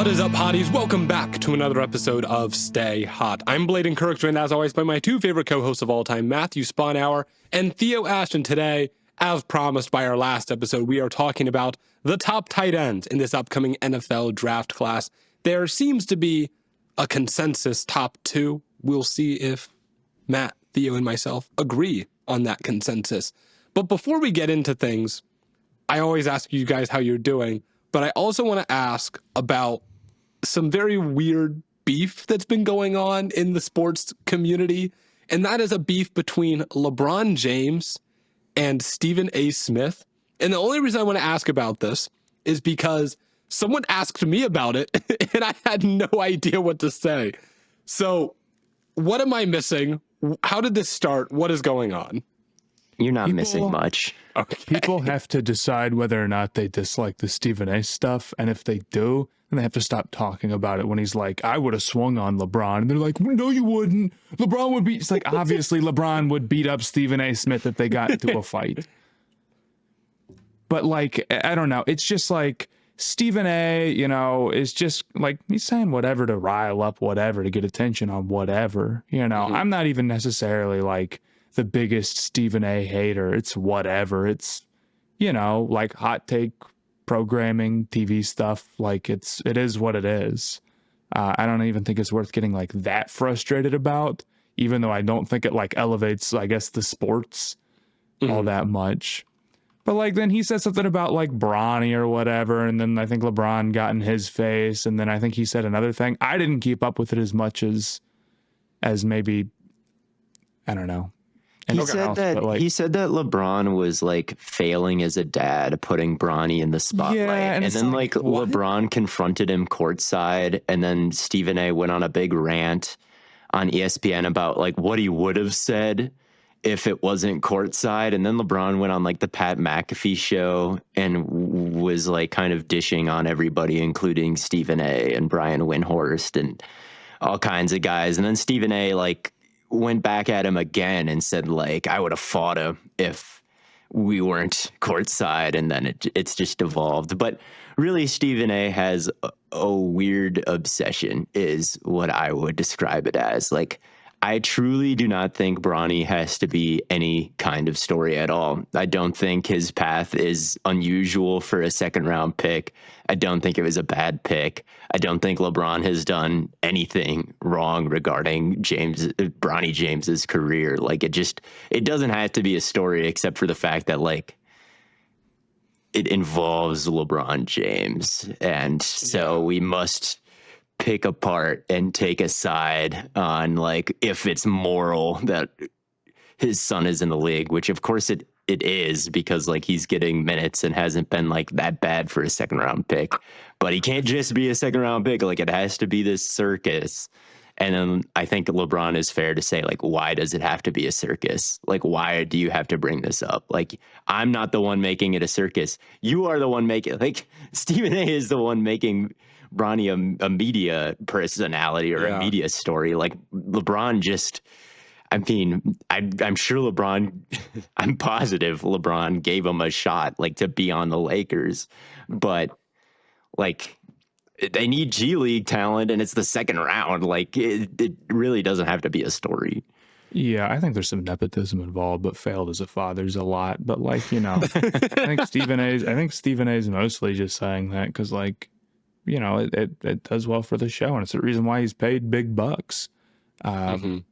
What is up, hotties? Welcome back to another episode of Stay Hot. I'm Blaiden and joined as always by my two favorite co-hosts of all time, Matthew Spawnhour and Theo Ashton. Today, as promised by our last episode, we are talking about the top tight ends in this upcoming NFL draft class. There seems to be a consensus top two. We'll see if Matt, Theo, and myself agree on that consensus. But before we get into things, I always ask you guys how you're doing. But I also want to ask about some very weird beef that's been going on in the sports community. And that is a beef between LeBron James and Stephen A. Smith. And the only reason I want to ask about this is because someone asked me about it and I had no idea what to say. So what am I missing? How did this start? What is going on? You're not missing much. Okay. People have to decide whether or not they dislike the Stephen A stuff. And if they do, then they have to stop talking about it when he's like, I would have swung on LeBron. And they're like, no, you wouldn't. LeBron would beat. It's like, obviously, LeBron would beat up Stephen A. Smith if they got into a fight. But like, I don't know. It's just like Stephen A., you know, is just like, he's saying whatever to rile up whatever, to get attention on whatever. You know, I'm not even necessarily like the biggest Stephen A. hater. It's whatever. It's, you know, like hot take programming, TV stuff. Like it is what it is. I don't even think it's worth getting like that frustrated about, even though I don't think it like elevates, I guess, the sports all that much. But like then he said something about like Bronny or whatever, and then I think LeBron got in his face, and then I think he said another thing. I didn't keep up with it as much as maybe, I don't know. He said that LeBron was like failing as a dad, putting Bronny in the spotlight. Yeah, and then like LeBron confronted him courtside, and then Stephen A. went on a big rant on ESPN about like what he would have said if it wasn't courtside. And then LeBron went on like the Pat McAfee show and was like kind of dishing on everybody, including Stephen A. and Brian Windhorst and all kinds of guys. And then Stephen A. like went back at him again and said, like, I would have fought him if we weren't courtside. And then it's just evolved. But really, Stephen A. has a weird obsession is what I would describe it as. Like, I truly do not think Bronny has to be any kind of story at all. I don't think his path is unusual for a second round pick. I don't think it was a bad pick. I don't think LeBron has done anything wrong regarding Bronny James's career. Like it doesn't have to be a story except for the fact that like it involves LeBron James. And so we must pick apart and take a side on like if it's moral that his son is in the league, which of course it is, because like he's getting minutes and hasn't been like that bad for a second round pick. But he can't just be a second round pick. Like it has to be this circus. And then I think LeBron is fair to say, like, why does it have to be a circus? Like, why do you have to bring this up? Like, I'm not the one making it a circus. You are the one making, like, Stephen A. is the one making Bronny a media personality or a media story. Like LeBron just, I mean, I'm sure LeBron, I'm positive LeBron gave him a shot like to be on the Lakers, but like they need G League talent and it's the second round. Like it really doesn't have to be a story. Yeah, I think there's some nepotism involved, but failed as a father's a lot. But like, you know, I think Stephen A's mostly just saying that because like, you know, it does well for the show, and it's the reason why he's paid big bucks. And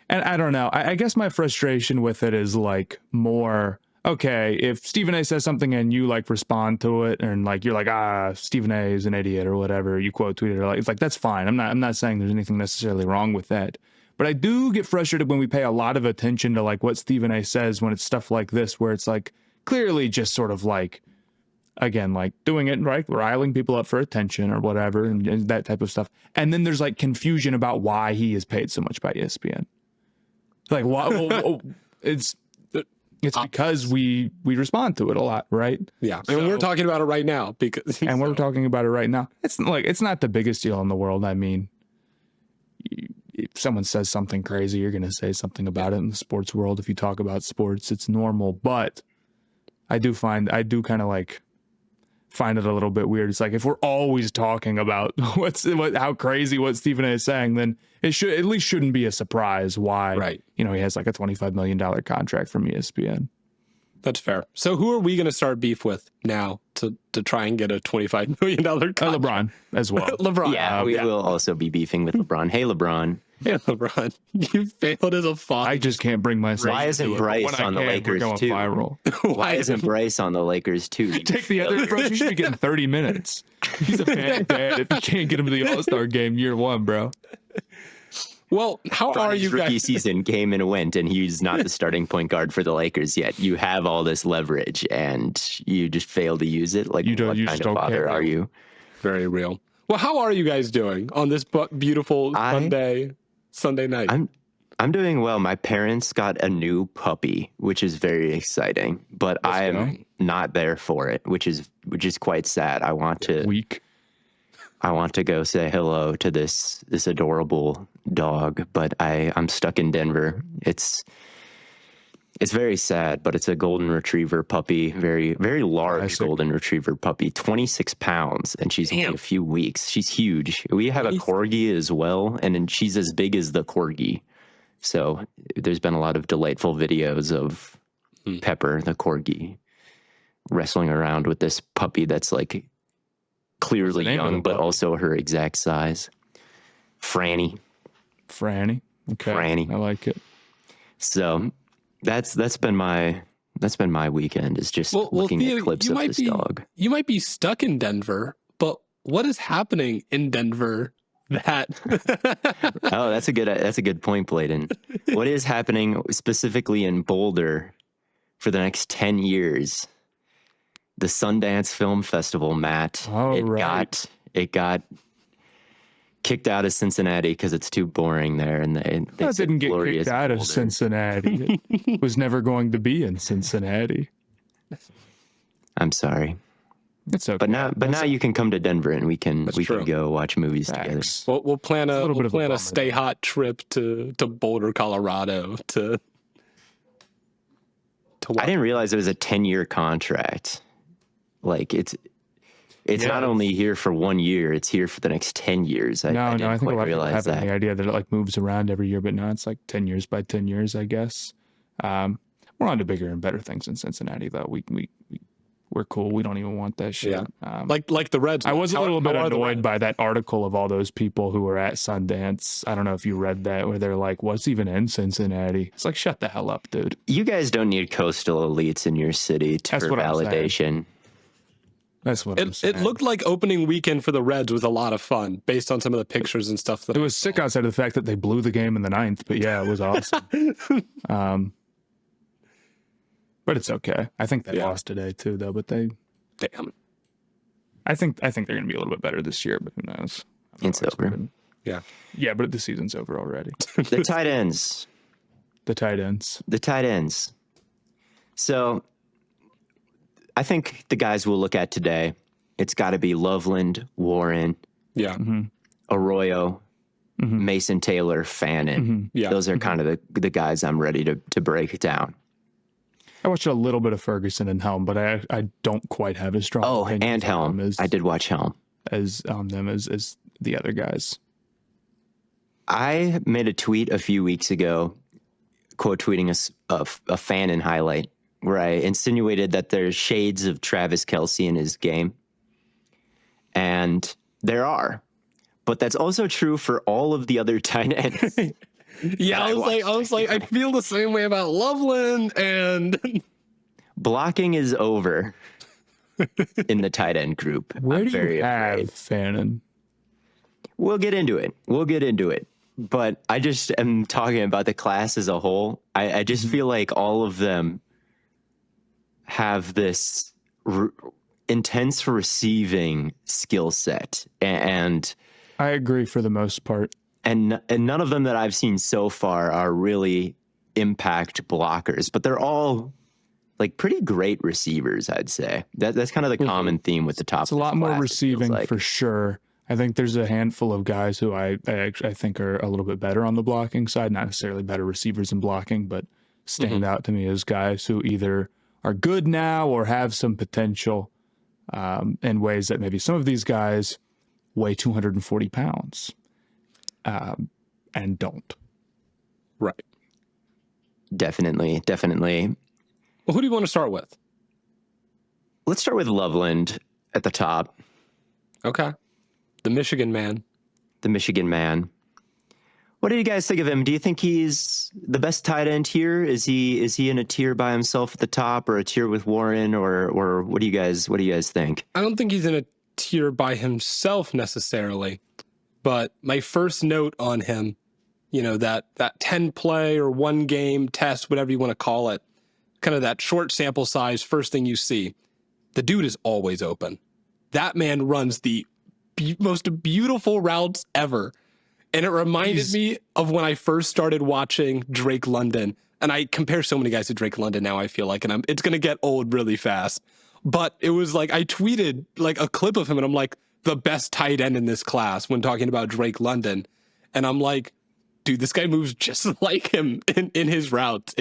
I don't know. I guess my frustration with it is like more, okay, if Stephen A. says something and you like respond to it and like you're like, Stephen A. is an idiot or whatever, you quote tweet it, or like it's like that's fine. I'm not saying there's anything necessarily wrong with that. But I do get frustrated when we pay a lot of attention to like what Stephen A. says when it's stuff like this, where it's like clearly just sort of like, again, like doing it right, riling people up for attention or whatever, and that type of stuff. And then there's like confusion about why he is paid so much by ESPN. Like, why? Well, it's because we respond to it a lot, right? Yeah, and we're talking about it right now we're talking about it right now. It's like it's not the biggest deal in the world. I mean, if someone says something crazy, you're going to say something about it in the sports world. If you talk about sports, it's normal. But I do kind of like find it a little bit weird. It's like if we're always talking about how crazy what Stephen A is saying, then it should at least shouldn't be a surprise why he has like a $25 million contract from ESPN. That's fair. So who are we going to start beef with now to try and get a $25 million contract? LeBron as well. LeBron. Yeah, we will also be beefing with LeBron. Hey, LeBron. Hey, LeBron. You failed as a father. I just can't bring myself. Why isn't Bryce on the Lakers too? Viral. Why isn't Bryce on the Lakers too? Take the other bro. You should be getting 30 minutes. He's a bad dad if you can't get him to the All-Star game year one, bro. Well, how are you guys? Rookie season came and went, and he's not the starting point guard for the Lakers yet. You have all this leverage, and you just fail to use it. Like, what kind of father are you? Very real. Well, how are you guys doing on this beautiful Sunday night? I'm doing well. My parents got a new puppy, which is very exciting, but I am not there for it, which is quite sad. I want to go say hello to this adorable dog, but I'm stuck in Denver. It's very sad, but it's a golden retriever puppy, very, very large golden retriever puppy, 26 pounds, and she's only a few weeks. She's huge. We have a corgi as well, and she's as big as the corgi. So there's been a lot of delightful videos of Pepper, the corgi, wrestling around with this puppy that's like clearly young, but also her exact size. Franny. Okay. Franny. I like it. So that's been my weekend, is just looking at clips of this dog. You might be stuck in Denver, but what is happening in Denver that Oh, that's a good point, Blaiden. What is happening specifically in Boulder for the next 10 years? The Sundance Film Festival, Matt. It got kicked out of Cincinnati because it's too boring there, and they didn't get kicked out of Cincinnati. It was never going to be in Cincinnati. I'm sorry. It's okay. But now you can come to Denver and we can go watch movies together. We'll plan a stay hot trip to Boulder, Colorado to watch. I didn't realize it was a 10-year contract. Like it's not only here for 1 year; it's here for the next 10 years. I think a lot of people have the idea that it like moves around every year, but no, it's like 10 years by 10 years, I guess. We're on to bigger and better things in Cincinnati, though. We're cool. We don't even want that shit. Yeah. Like the Reds. I was a little bit annoyed by that article of all those people who were at Sundance. I don't know if you read that, where they're like, what's even in Cincinnati? It's like, shut the hell up, dude. You guys don't need coastal elites in your city for validation. That's what I'm saying. It looked like opening weekend for the Reds was a lot of fun based on some of the pictures and stuff. It was sick outside of the fact that they blew the game in the 9th, but yeah, it was awesome. But it's okay. I think they lost today too, though. But I think they're going to be a little bit better this year. But who knows? It's over. Yeah, but the season's over already. The tight ends. The tight ends. So I think the guys we'll look at today, it's got to be Loveland, Warren, Arroyo, Mason Taylor, Fannin. Those are kind of the guys I'm ready to break down. I watched a little bit of Ferguson and Helm, but I don't quite have as strong. Oh, and Helm. I did watch Helm. As them as the other guys. I made a tweet a few weeks ago, quote tweeting a Fannin highlight, where I insinuated that there's shades of Travis Kelce in his game. And there are. But that's also true for all of the other tight ends. Yeah, I was like, I feel the same way about Loveland, and blocking is over in the tight end group. Where do you have Fannin? We'll get into it. But I just am talking about the class as a whole. I just feel like all of them have this intense receiving skill set, and I agree for the most part. And none of them that I've seen so far are really impact blockers, but they're all like pretty great receivers, I'd say. That's kind of the common theme with the top. It's a lot more receiving for sure. I think there's a handful of guys who I think are a little bit better on the blocking side, not necessarily better receivers in blocking, but stand out to me as guys who either are good now or have some potential. in ways that maybe some of these guys weigh 240 pounds and don't. Right. Definitely. Well, who do you want to start with? Let's start with Loveland at the top. Okay. The Michigan man. What do you guys think of him? Do you think he's the best tight end here? Is he in a tier by himself at the top, or a tier with Warren, or what do you guys think? I don't think he's in a tier by himself necessarily, but my first note on him, that 10 play or 1 game test, whatever you want to call it, kind of that short sample size, first thing you see, the dude is always open. That man runs the most beautiful routes ever. And it reminded me of when I first started watching Drake London. And I compare so many guys to Drake London now, I feel like, and it's going to get old really fast. But it was like, I tweeted like a clip of him and I'm like, the best tight end in this class when talking about Drake London. And I'm like, dude, this guy moves just like him in his routes.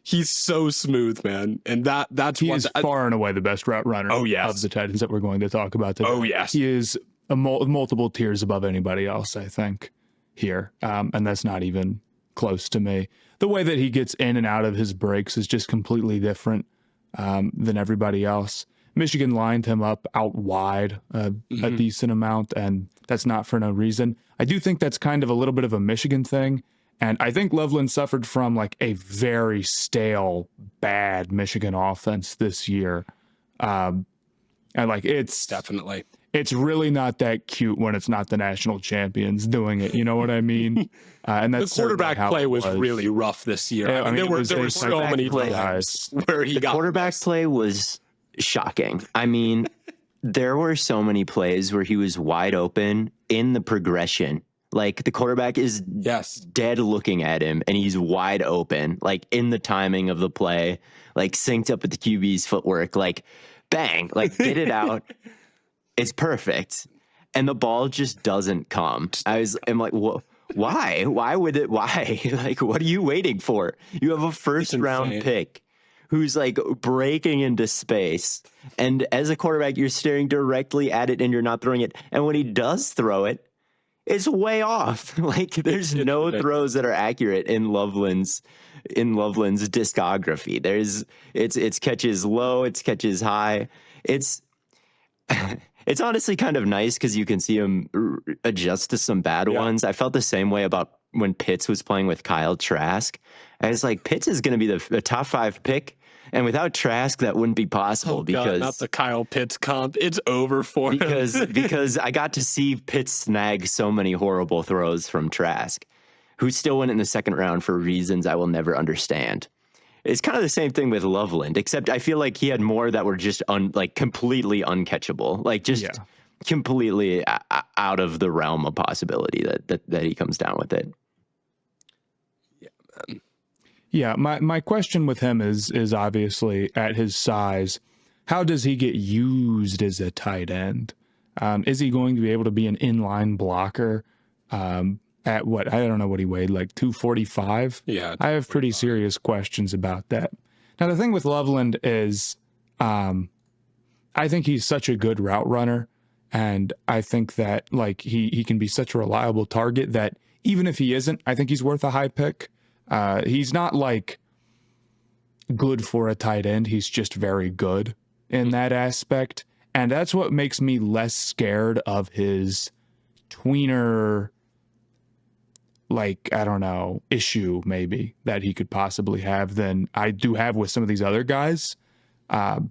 He's so smooth, man. And that's he is far and away the best route runner of the tight ends that we're going to talk about today. Oh, yes. He is multiple tiers above anybody else, I think, here. And that's not even close to me. The way that he gets in and out of his breaks is just completely different than everybody else. Michigan lined him up out wide a decent amount, and that's not for no reason. I do think that's kind of a little bit of a Michigan thing. And I think Loveland suffered from like a very stale, bad Michigan offense this year. And like it's really not that cute when it's not the national champions doing it. You know what I mean? And that's the quarterback play was really rough this year. Yeah, there were so many plays where he got quarterback play was shocking. I mean, there were so many plays where he was wide open in the progression. Like the quarterback is dead looking at him and he's wide open, like in the timing of the play, like synced up with the QB's footwork, like bang, like get it out. It's perfect. And the ball just doesn't come. I'm like, why? Why would it? Why? Like, what are you waiting for? You have a first round pick who's like breaking into space. And as a quarterback, you're staring directly at it and you're not throwing it. And when he does throw it, it's way off. Like there's no throws that are accurate in Loveland's discography. It's catches low, it's catches high. It's honestly kind of nice because you can see him adjust to some bad ones. I felt the same way about when Pitts was playing with Kyle Trask. I was like, Pitts is going to be the top 5 pick. And without Trask, that wouldn't be possible because not the Kyle Pitts comp. It's over for him. because I got to see Pitts snag so many horrible throws from Trask, who still went in the second round for reasons I will never understand. It's kind of the same thing with Loveland, except I feel like he had more that were just completely uncatchable, like just completely out of the realm of possibility that he comes down with it. Yeah, man. Yeah, my question with him is obviously at his size, how does he get used as a tight end? Is he going to be able to be an inline blocker at what? I don't know what he weighed, like 245? Yeah. I have pretty serious questions about that. Now, the thing with Loveland is I think he's such a good route runner, and I think that like he can be such a reliable target that even if he isn't, I think he's worth a high pick. He's not like good for a tight end. He's just very good in that aspect. And that's what makes me less scared of his tweener, like, I don't know, issue maybe that he could possibly have than I do have with some of these other guys. So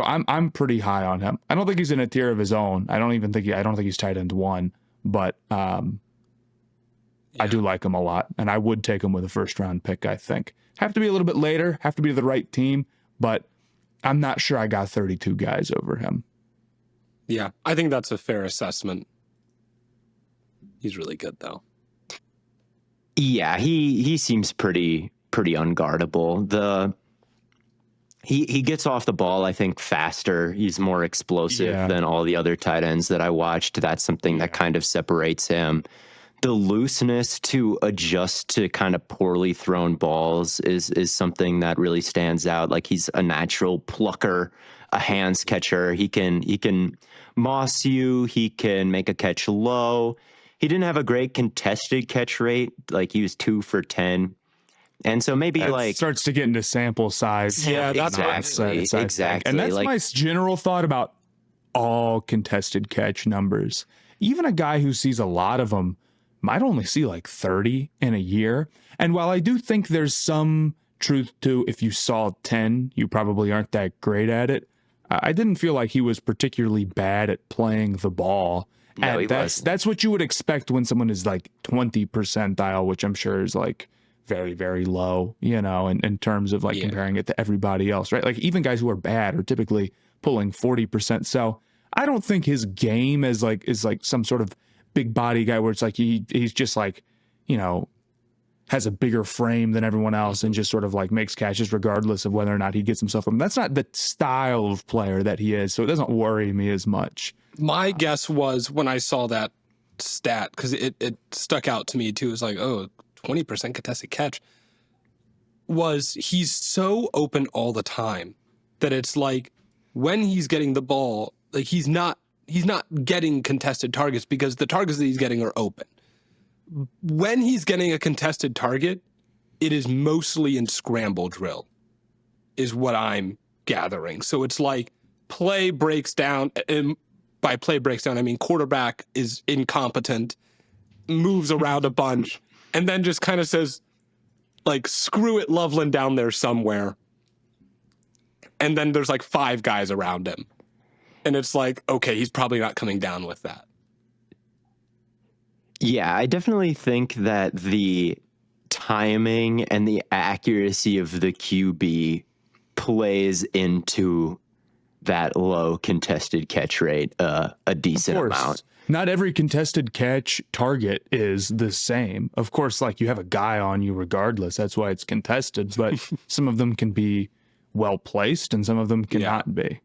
I'm pretty high on him. I don't think he's in a tier of his own. I don't think he's tight end 1, but, I do like him a lot, and I would take him with a first-round pick, I think. Have to be a little bit later, have to be the right team, but I'm not sure I got 32 guys over him. Yeah, I think that's a fair assessment. He's really good, though. Yeah, he seems pretty unguardable. He gets off the ball, I think, faster. He's more explosive than all the other tight ends that I watched. That's something that kind of separates him. The looseness to adjust to kind of poorly thrown balls is something that really stands out. Like he's a natural plucker a hands catcher. He can moss you. He can make a catch low. He didn't have a great contested catch rate. Like he was 2 for 10. And so maybe it starts to get into sample size. Yeah, that's exactly. And that's my general thought about all contested catch numbers. Even a guy who sees a lot of them might only see like 30 in a year. And while I do think there's some truth to if you saw 10, you probably aren't that great at it, I didn't feel like he was particularly bad at playing the ball. No, and that's what you would expect when someone is like 20 percentile, which I'm sure is like very, very low, you know, in terms of like comparing it to everybody else, right? Like even guys who are bad are typically pulling 40%. So I don't think his game is like some sort of big body guy where it's like he's just like, you know, has a bigger frame than everyone else and just sort of like makes catches regardless of whether or not he gets himself from. That's not the style of player that he is. So it doesn't worry me as much. My guess was when I saw that stat, because it stuck out to me too. It was like, oh, 20% contested catch, was he's so open all the time that it's like when he's getting the ball, like he's not getting contested targets because the targets that he's getting are open. When he's getting a contested target, it is mostly in scramble drill, is what I'm gathering. So it's like play breaks down, and by play breaks down, I mean quarterback is incompetent, moves around a bunch, and then just kind of says, like, screw it, Loveland down there somewhere. And then there's like 5 guys around him. And it's like, okay, he's probably not coming down with that. Yeah, I definitely think that the timing and the accuracy of the QB plays into that low contested catch rate a decent amount. Not every contested catch target is the same. Of course, like you have a guy on you regardless. That's why it's contested. But some of them can be well placed and some of them cannot be.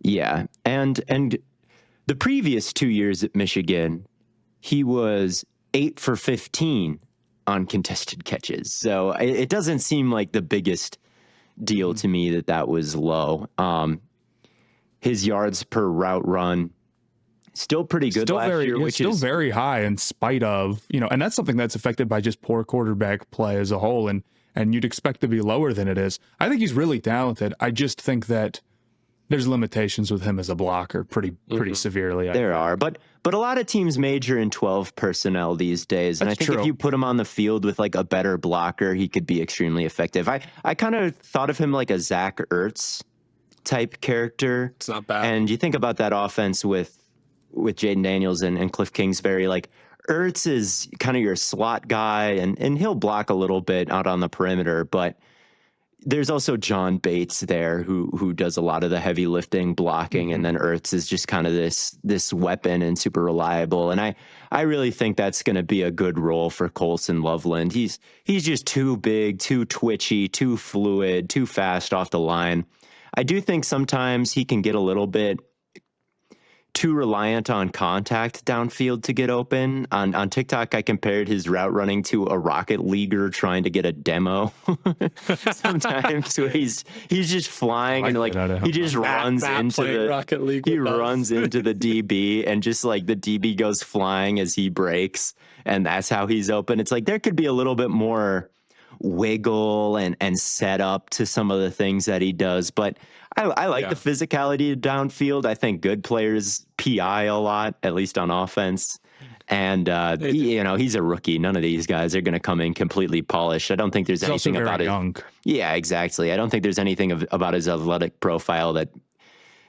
Yeah. And the previous 2 years at Michigan, he was 8 for 15 on contested catches. So it doesn't seem like the biggest deal to me that was low. His yards per route run, still pretty good last year, which is very high in spite of, you know, and that's something that's affected by just poor quarterback play as a whole. And you'd expect to be lower than it is. I think he's really talented. I just think that there's limitations with him as a blocker pretty severely. There are, but a lot of teams major in 12 personnel these days. And I think if you put him on the field with like a better blocker, he could be extremely effective. I kind of thought of him like a Zach Ertz type character. It's not bad. And you think about that offense with Jaden Daniels and Cliff Kingsbury, like Ertz is kind of your slot guy and he'll block a little bit out on the perimeter, but there's also John Bates there who does a lot of the heavy lifting, blocking, and then Ertz is just kind of this weapon and super reliable. And I really think that's going to be a good role for Colston Loveland. He's just too big, too twitchy, too fluid, too fast off the line. I do think sometimes he can get a little bit too reliant on contact downfield to get open. On TikTok, I compared his route running to a Rocket Leaguer trying to get a demo. Sometimes where he's just flying and like he just runs into the Rocket League. He runs into the DB and just like the DB goes flying as he breaks, and that's how he's open. It's like there could be a little bit more wiggle and set up to some of the things that he does, but I like the physicality downfield. I think good players PI a lot, at least on offense. And, he's a rookie. None of these guys are going to come in completely polished. I don't think there's anything about it. Yeah, exactly. I don't think there's anything about his athletic profile that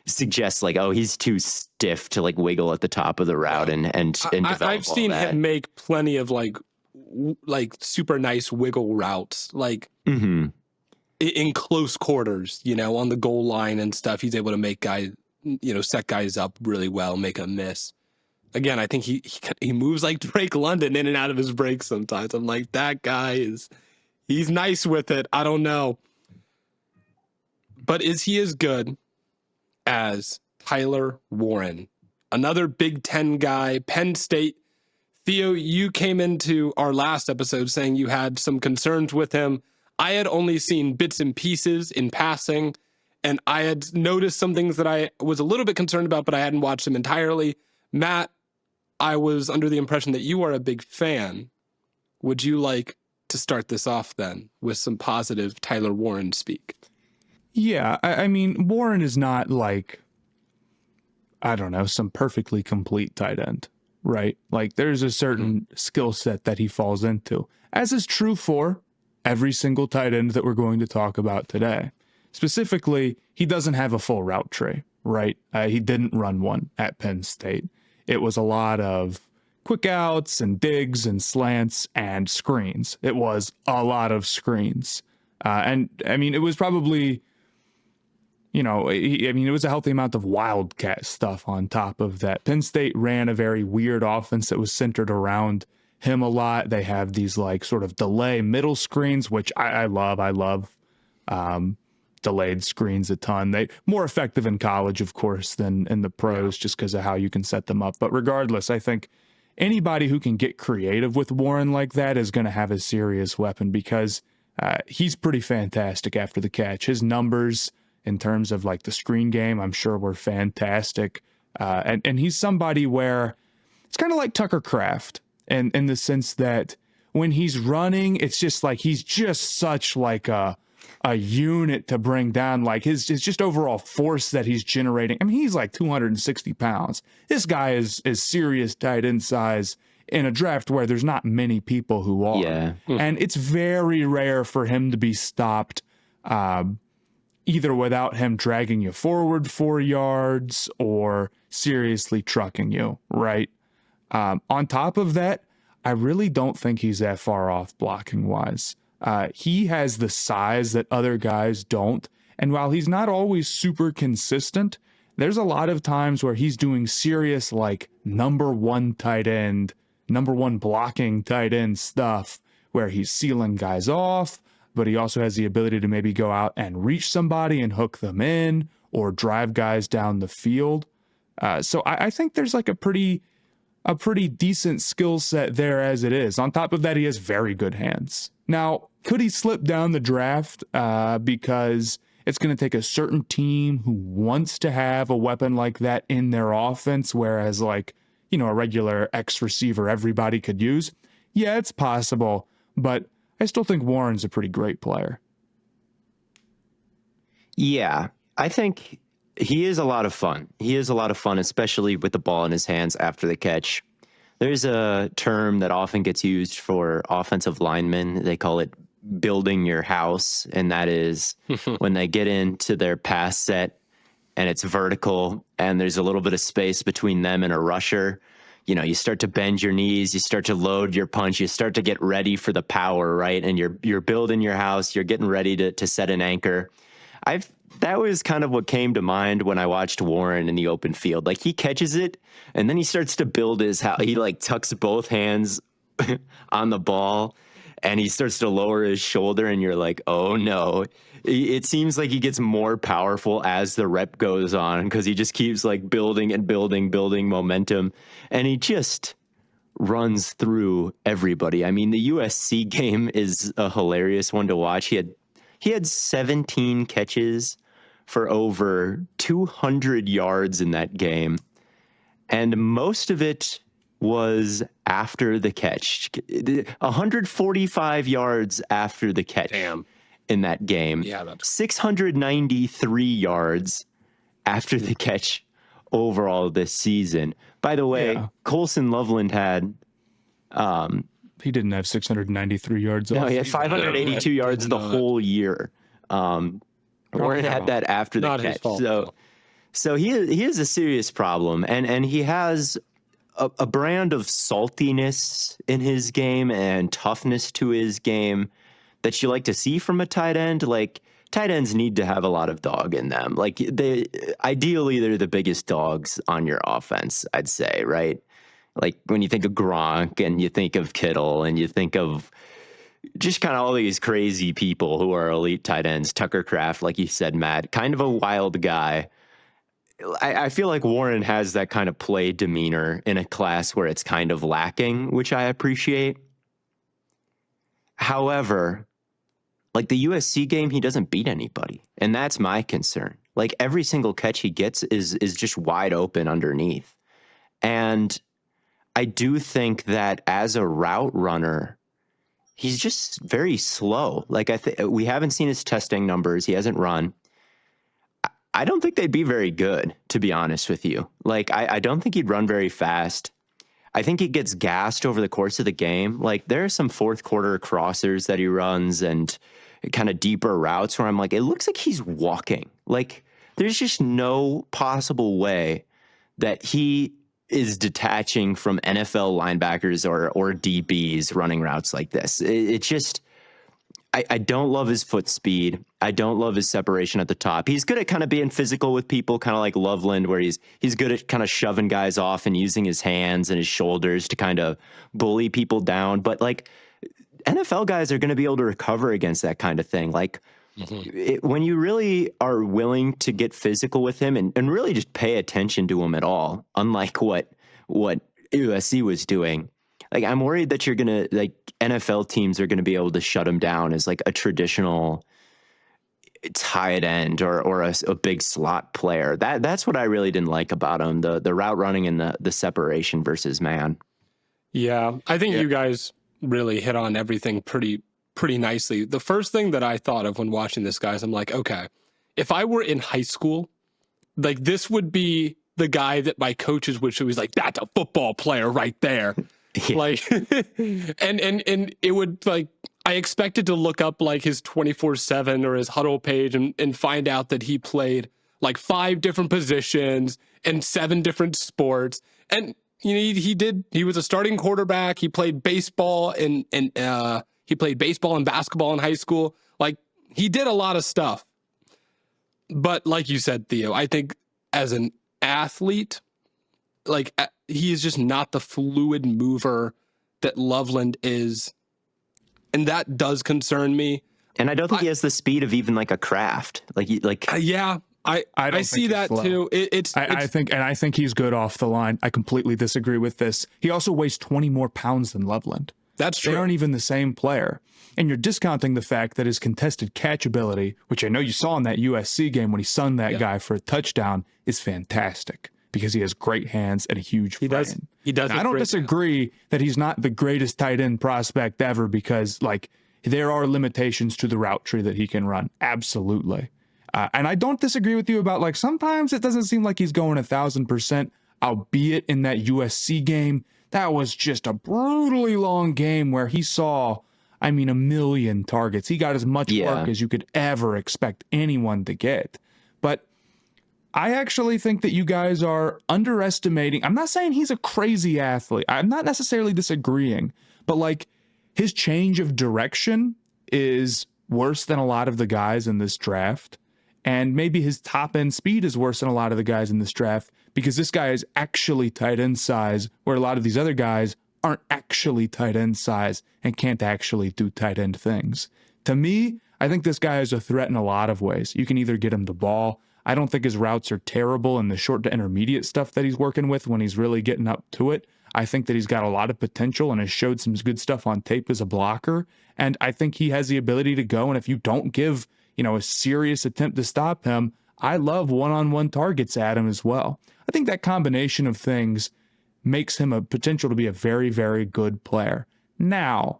suggests like, oh, he's too stiff to like wiggle at the top of the route and develop. I've seen him make plenty of like super nice wiggle routes, like in close quarters, you know, on the goal line and stuff. He's able to make guys, you know, set guys up really well, make a miss. Again, I think he moves like Drake London in and out of his breaks sometimes. I'm like, that guy he's nice with it. I don't know. But is he as good as Tyler Warren, another Big Ten guy, Penn State? Theo, you came into our last episode saying you had some concerns with him. I had only seen bits and pieces in passing, And I had noticed some things that I was a little bit concerned about, but I hadn't watched them entirely. Matt, I was under the impression that you are a big fan. Would you like to start this off then with some positive Tyler Warren speak? Yeah, I mean, Warren is not like, I don't know, some perfectly complete tight end, right? Like there's a certain skill set that he falls into, as is true for every single tight end that we're going to talk about today. Specifically, he doesn't have a full route tree, right? He didn't run one at Penn State. It was a lot of quick outs and digs and slants and screens. It was a lot of screens. And I mean, it was probably, you know, it was a healthy amount of wildcat stuff on top of that. Penn State ran a very weird offense that was centered around him a lot. They have these like sort of delay middle screens, which I love. Delayed screens a ton. They more effective in college, of course, than in the pros, just because of how you can set them up. But regardless, I think anybody who can get creative with Warren like that is going to have a serious weapon, because he's pretty fantastic after the catch. His numbers in terms of like the screen game, I'm sure, were fantastic. And he's somebody where it's kind of like Tucker Kraft, and in the sense that when he's running, it's just like he's just such like a unit to bring down, like his just overall force that he's generating. I mean, he's like 260 pounds. This guy is serious tight end size in a draft where there's not many people who are. Yeah. And it's very rare for him to be stopped either without him dragging you forward 4 yards or seriously trucking you, right? On top of that, I really don't think he's that far off blocking wise. He has the size that other guys don't. And while he's not always super consistent, there's a lot of times where he's doing serious, like number one blocking tight end stuff, where he's sealing guys off, but he also has the ability to maybe go out and reach somebody and hook them in or drive guys down the field. So I think there's like a pretty decent skill set there as it is. On top of that, he has very good hands. Now, could he slip down the draft because it's going to take a certain team who wants to have a weapon like that in their offense, whereas like, you know, a regular X receiver everybody could use? Yeah, it's possible, but I still think Warren's a pretty great player. Yeah, I think he is a lot of fun. He is a lot of fun, especially with the ball in his hands after the catch. There's a term that often gets used for offensive linemen. They call it building your house. And that is when they get into their pass set and it's vertical and there's a little bit of space between them and a rusher. You know, you start to bend your knees, you start to load your punch, you start to get ready for the power, right? And you're building your house, you're getting ready to set an anchor. That was kind of what came to mind when I watched Warren in the open field. Like, he catches it and then he starts to build his house. He like tucks both hands on the ball and he starts to lower his shoulder, and you're like, oh no. It seems like he gets more powerful as the rep goes on, because he just keeps like building and building momentum, and he just runs through everybody. I mean, the USC game is a hilarious one to watch. He had 17 catches for over 200 yards in that game, and most of it was after the catch. 145 yards after the catch. Damn. In that game. Yeah, that's 693 yards after the catch overall this season. By the way, Colston Loveland had he didn't have 693 yards. No, he had 582 yards the whole year. Warren had that after the catch. His fault. So he is a serious problem, and he has a brand of saltiness in his game and toughness to his game that you like to see from a tight end. Like, tight ends need to have a lot of dog in them. Like, ideally they're the biggest dogs on your offense, I'd say, right? Like, when you think of Gronk and you think of Kittle and you think of just kind of all these crazy people who are elite tight ends, Tucker Kraft, like you said, Matt, kind of a wild guy. I feel like Warren has that kind of play demeanor in a class where it's kind of lacking, which I appreciate. However, like the USC game, he doesn't beat anybody. And that's my concern. Like every single catch he gets is just wide open underneath. And I do think that as a route runner, he's just very slow. Like we haven't seen his testing numbers. He hasn't run. I don't think they'd be very good, to be honest with you. Like I don't think he'd run very fast. I think he gets gassed over the course of the game. Like there are some fourth quarter crossers that he runs and kind of deeper routes where I'm like, it looks like he's walking. Like there's just no possible way that he is detaching from NFL linebackers or DBs running routes like this. It just, I don't love his foot speed. I don't love his separation at the top. He's good at kind of being physical with people, kind of like Loveland, where he's good at kind of shoving guys off and using his hands and his shoulders to kind of bully people down. But like NFL guys are going to be able to recover against that kind of thing. Like when you really are willing to get physical with him and really just pay attention to him at all, unlike what USC was doing. Like, I'm worried that you're going to, like, NFL teams are going to be able to shut him down as, like, a traditional tight end or a big slot player. That's what I really didn't like about him, the route running and the separation versus man. Yeah, I think you guys really hit on everything pretty nicely. The first thing that I thought of when watching this guy is I'm like, okay, if I were in high school, like, this would be the guy that my coaches would show. He's like, that's a football player right there. Yeah. Like, and it would, like, I expected to look up like his 24/7 or his huddle page and find out that he played like 5 different positions and 7 different sports. And you know, he was a starting quarterback. He played baseball and he played baseball and basketball in high school. Like, he did a lot of stuff. But like you said, Theo, I think as an athlete, like, he is just not the fluid mover that Loveland is. And that does concern me. And I don't think he has the speed of even like a Kraft. Yeah, I see that too. I think he's good off the line. I completely disagree with this. He also weighs 20 more pounds than Loveland. That's true. They aren't even the same player. And you're discounting the fact that his contested catch ability, which I know you saw in that USC game when he sunned that guy for a touchdown, is fantastic. Because he has great hands and a huge frame. He does. I don't disagree that he's not the greatest tight end prospect ever because, like, there are limitations to the route tree that he can run. Absolutely. And I don't disagree with you about, like, sometimes it doesn't seem like he's going 1,000%, albeit in that USC game. That was just a brutally long game where he saw, a million targets. He got as much work as you could ever expect anyone to get. But I actually think that you guys are underestimating. I'm not saying he's a crazy athlete. I'm not necessarily disagreeing, but like his change of direction is worse than a lot of the guys in this draft. And maybe his top end speed is worse than a lot of the guys in this draft because this guy is actually tight end size, where a lot of these other guys aren't actually tight end size and can't actually do tight end things. To me, I think this guy is a threat in a lot of ways. You can either get him the ball. I don't think his routes are terrible in the short to intermediate stuff that he's working with when he's really getting up to it. I think that he's got a lot of potential and has showed some good stuff on tape as a blocker. And I think he has the ability to go. And if you don't give, a serious attempt to stop him, I love one-on-one targets at him as well. I think that combination of things makes him a potential to be a very, very good player. Now,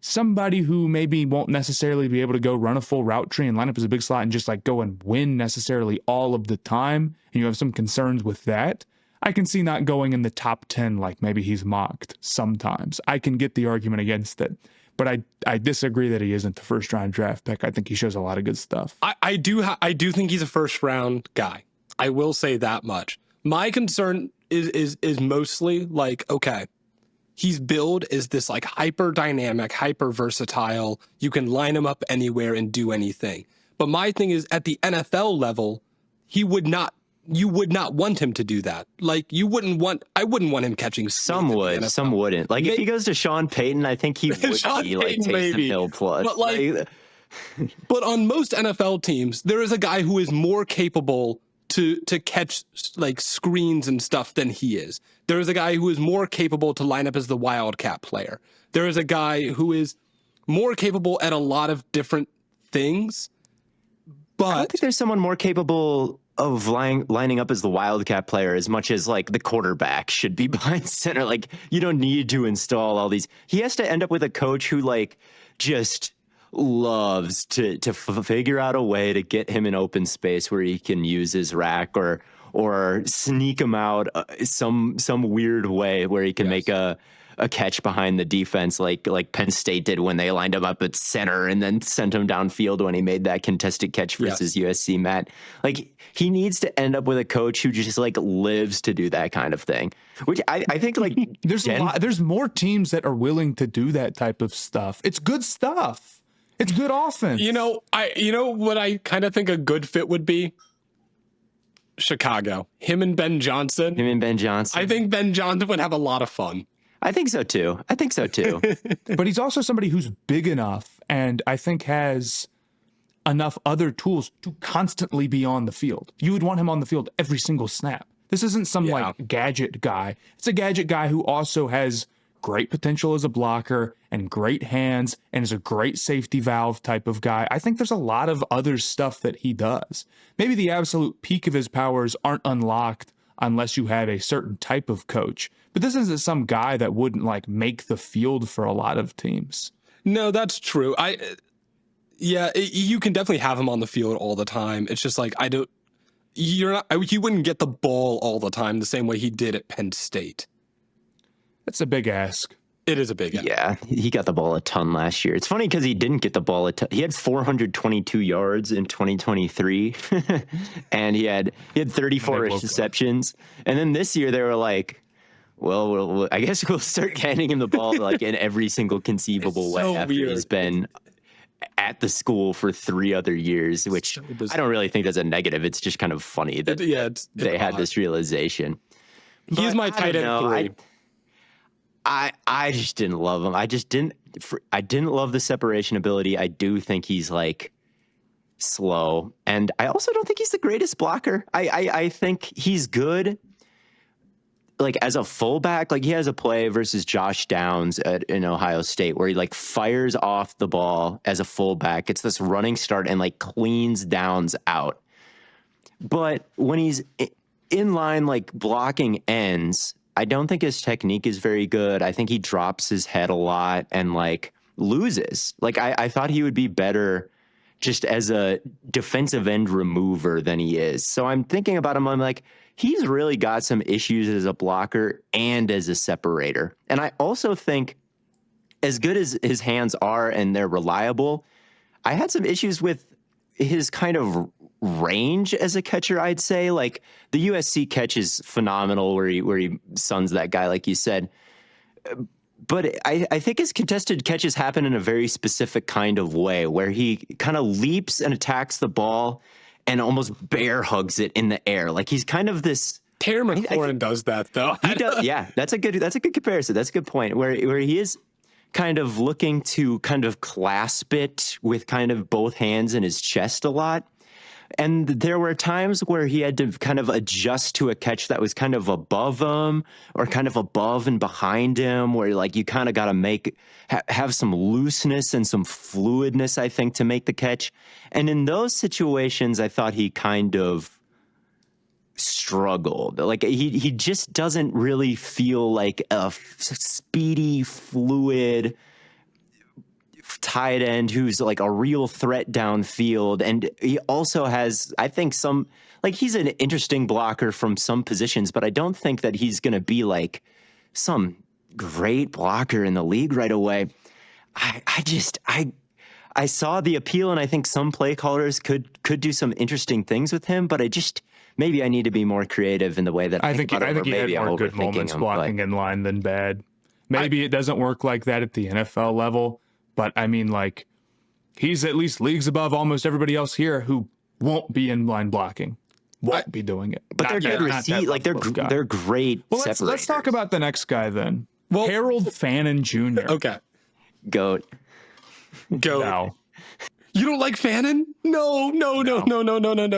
somebody who maybe won't necessarily be able to go run a full route tree and line up as a big slot and just like go and win necessarily all of the time, and you have some concerns with that, I can see not going in the top 10 like maybe he's mocked sometimes. I can get the argument against it. But I disagree that he isn't the first round draft pick. I think he shows a lot of good stuff. I do think he's a first round guy. I will say that much. My concern is mostly like, okay, he's billed as this like hyper dynamic, hyper versatile. You can line him up anywhere and do anything. But my thing is at the NFL level, you would not want him to do that. Like I wouldn't want him catching. Some would, some wouldn't. Like if he goes to Sean Payton, I think he would be like Taysom Hill plus. But but on most NFL teams, there is a guy who is more capable to catch like screens and stuff than he is. There is a guy who is more capable to line up as the wildcat player. There is a guy who is more capable at a lot of different things. But I don't think there's someone more capable of lining up as the wildcat player as much as like the quarterback should be behind center. Like, you don't need to install all these. He has to end up with a coach who like just loves to figure out a way to get him in open space where he can use his rack or sneak him out some weird way where he can make a catch behind the defense like Penn State did when they lined him up at center and then sent him downfield when he made that contested catch versus USC, Matt. Like, he needs to end up with a coach who just like lives to do that kind of thing, which I think like there's more teams that are willing to do that type of stuff. It's good stuff. It's good offense. You know what I kind of think a good fit would be? Chicago. Him and Ben Johnson. I think Ben Johnson would have a lot of fun. I think so too. But he's also somebody who's big enough and I think has enough other tools to constantly be on the field. You would want him on the field every single snap. This isn't some like gadget guy. It's a gadget guy who also has great potential as a blocker and great hands and is a great safety valve type of guy. I think there's a lot of other stuff that he does. Maybe the absolute peak of his powers aren't unlocked unless you have a certain type of coach. But this isn't some guy that wouldn't like make the field for a lot of teams. No, that's true. You can definitely have him on the field all the time. It's just like you wouldn't get the ball all the time the same way he did at Penn State. That's a big ask. It is a big ask. Yeah, he got the ball a ton last year. It's funny because he didn't get the ball a ton. He had 422 yards in 2023, and he had 34 receptions. And then this year they were like, well, I guess we'll start handing him the ball like in every single conceivable way after he's been at the school for 3 other years, which I don't really think that's a negative. It's just kind of funny that they had this realization. He's my tight end 3. I just didn't love him. I didn't love the separation ability. I do think he's like slow, and I also don't think he's the greatest blocker. I think he's good like as a fullback. Like, he has a play versus Josh Downs in Ohio State where he like fires off the ball as a fullback. It's this running start and like cleans Downs out. But when he's in line like blocking ends, I don't think his technique is very good. I think he drops his head a lot and like loses. Like, I thought he would be better just as a defensive end remover than he is. So I'm thinking about him. I'm like, he's really got some issues as a blocker and as a separator. And I also think, as good as his hands are and they're reliable, I had some issues with his kind of range as a catcher, I'd say. Like, the USC catch is phenomenal where he suns that guy, like you said. But I think his contested catches happen in a very specific kind of way where he kind of leaps and attacks the ball and almost bear hugs it in the air. Like, he's kind of this. Terry McLaurin does that, though. He does. Yeah, that's a good comparison. That's a good point. Where he is kind of looking to kind of clasp it with kind of both hands in his chest a lot. And there were times where he had to kind of adjust to a catch that was kind of above him or kind of above and behind him, where like you kind of got to have some looseness and some fluidness, I think, to make the catch. And in those situations, I thought he kind of struggled. Like, he just doesn't really feel like a speedy, fluid tight end who's like a real threat downfield. And he also has, I think, he's an interesting blocker from some positions, but I don't think that he's going to be like some great blocker in the league right away. I saw the appeal, and I think some play callers could do some interesting things with him, but maybe I need to be more creative in the way that I think he had more good moments blocking in line than bad. Maybe it doesn't work like that at the NFL level. But I mean, like, he's at least leagues above almost everybody else here who won't be in line blocking, won't be doing it. But they're good receivers. Like, they're great. Well, let's talk about the next guy then. Well, Harold Fannin Jr. Okay. Goat. No. You don't like Fannin? No.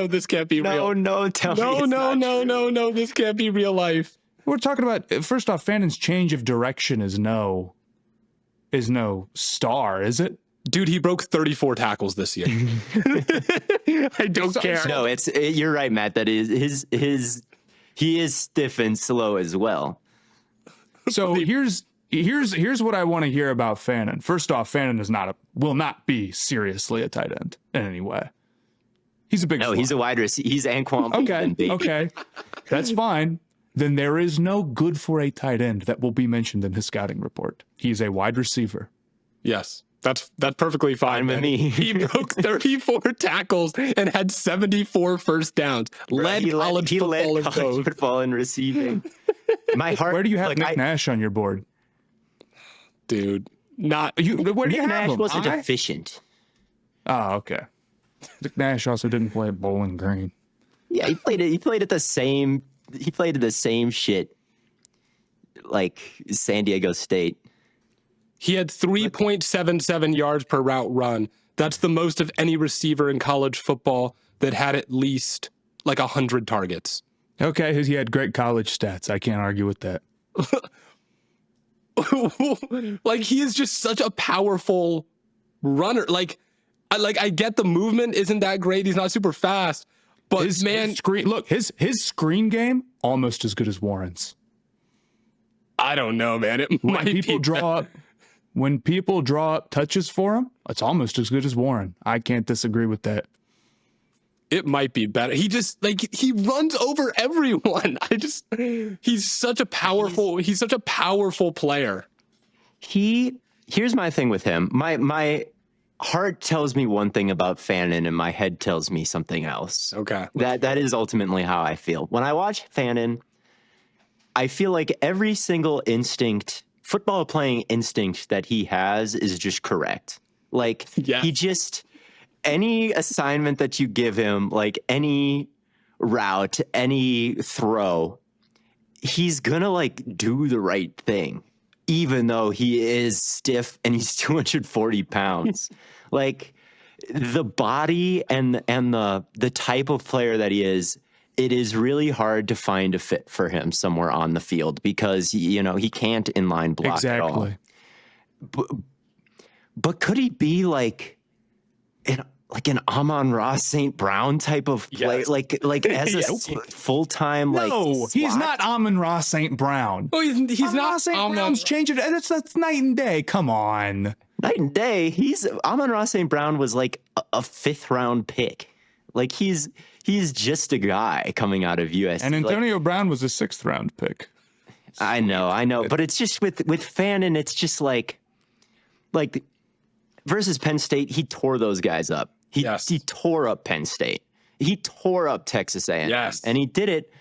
This can't be real. No. This can't be real life. We're talking about, first off, Fannin's change of direction is no. is no star, is it? Dude, he broke 34 tackles this year. I don't care. No, you're right, Matt. That is he is stiff and slow as well. So here's what I want to hear about Fannin. First off, Fannin will not be seriously a tight end in any way. He's a big. No, he's a wide receiver. He's Anquan. Okay, that's fine. Then there is no good for a tight end that will be mentioned in his scouting report. He's a wide receiver. Yes. That's perfectly fine with me. He broke 34 tackles and had 74 first downs. Led college football in receiving. My heart. Where do you have Nick Nash on your board? Dude, where do you Nick have Nash him? wasn't efficient. Oh, okay. Nick Nash also didn't play at Bowling Green. Yeah, he played at the same shit like San Diego State. He had 3.77 yards per route run. That's the most of any receiver in college football that had at least like 100 targets. Okay, he had great college stats. I can't argue with that. Like, he is just such a powerful runner. I get the movement isn't that great. He's not super fast, but his screen game almost as good as Warren's. I don't know, man. When people draw up touches for him, it's almost as good as Warren. I can't disagree with that. It might be better. He just he runs over everyone. He's such a powerful player. Here's my thing with him. My heart tells me one thing about Fannin and my head tells me something else. Okay. That is ultimately how I feel. When I watch Fannin, I feel like every single football playing instinct that he has is just correct. Like, he just, any assignment that you give him, like any route, any throw, he's gonna like do the right thing, even though he is stiff and he's 240 pounds. Like, the body and the type of player that he is, it is really hard to find a fit for him somewhere on the field because, he can't inline block at all. But could he be like an Amon-Ra St. Brown type of play? Like as a full-time, no, he's not Amon-Ra St. Brown. Oh, he's not St. Brown's changing. That's night and day. Come on. Night and day. Amon-Ra St. Brown was like a 5th-round pick. Like, he's just a guy coming out of USC. And Antonio Brown was a 6th-round pick. I know. But it's just with Fannin, it's just like versus Penn State, he tore those guys up. He tore up Penn State. He tore up Texas A&M. Yes. And he did it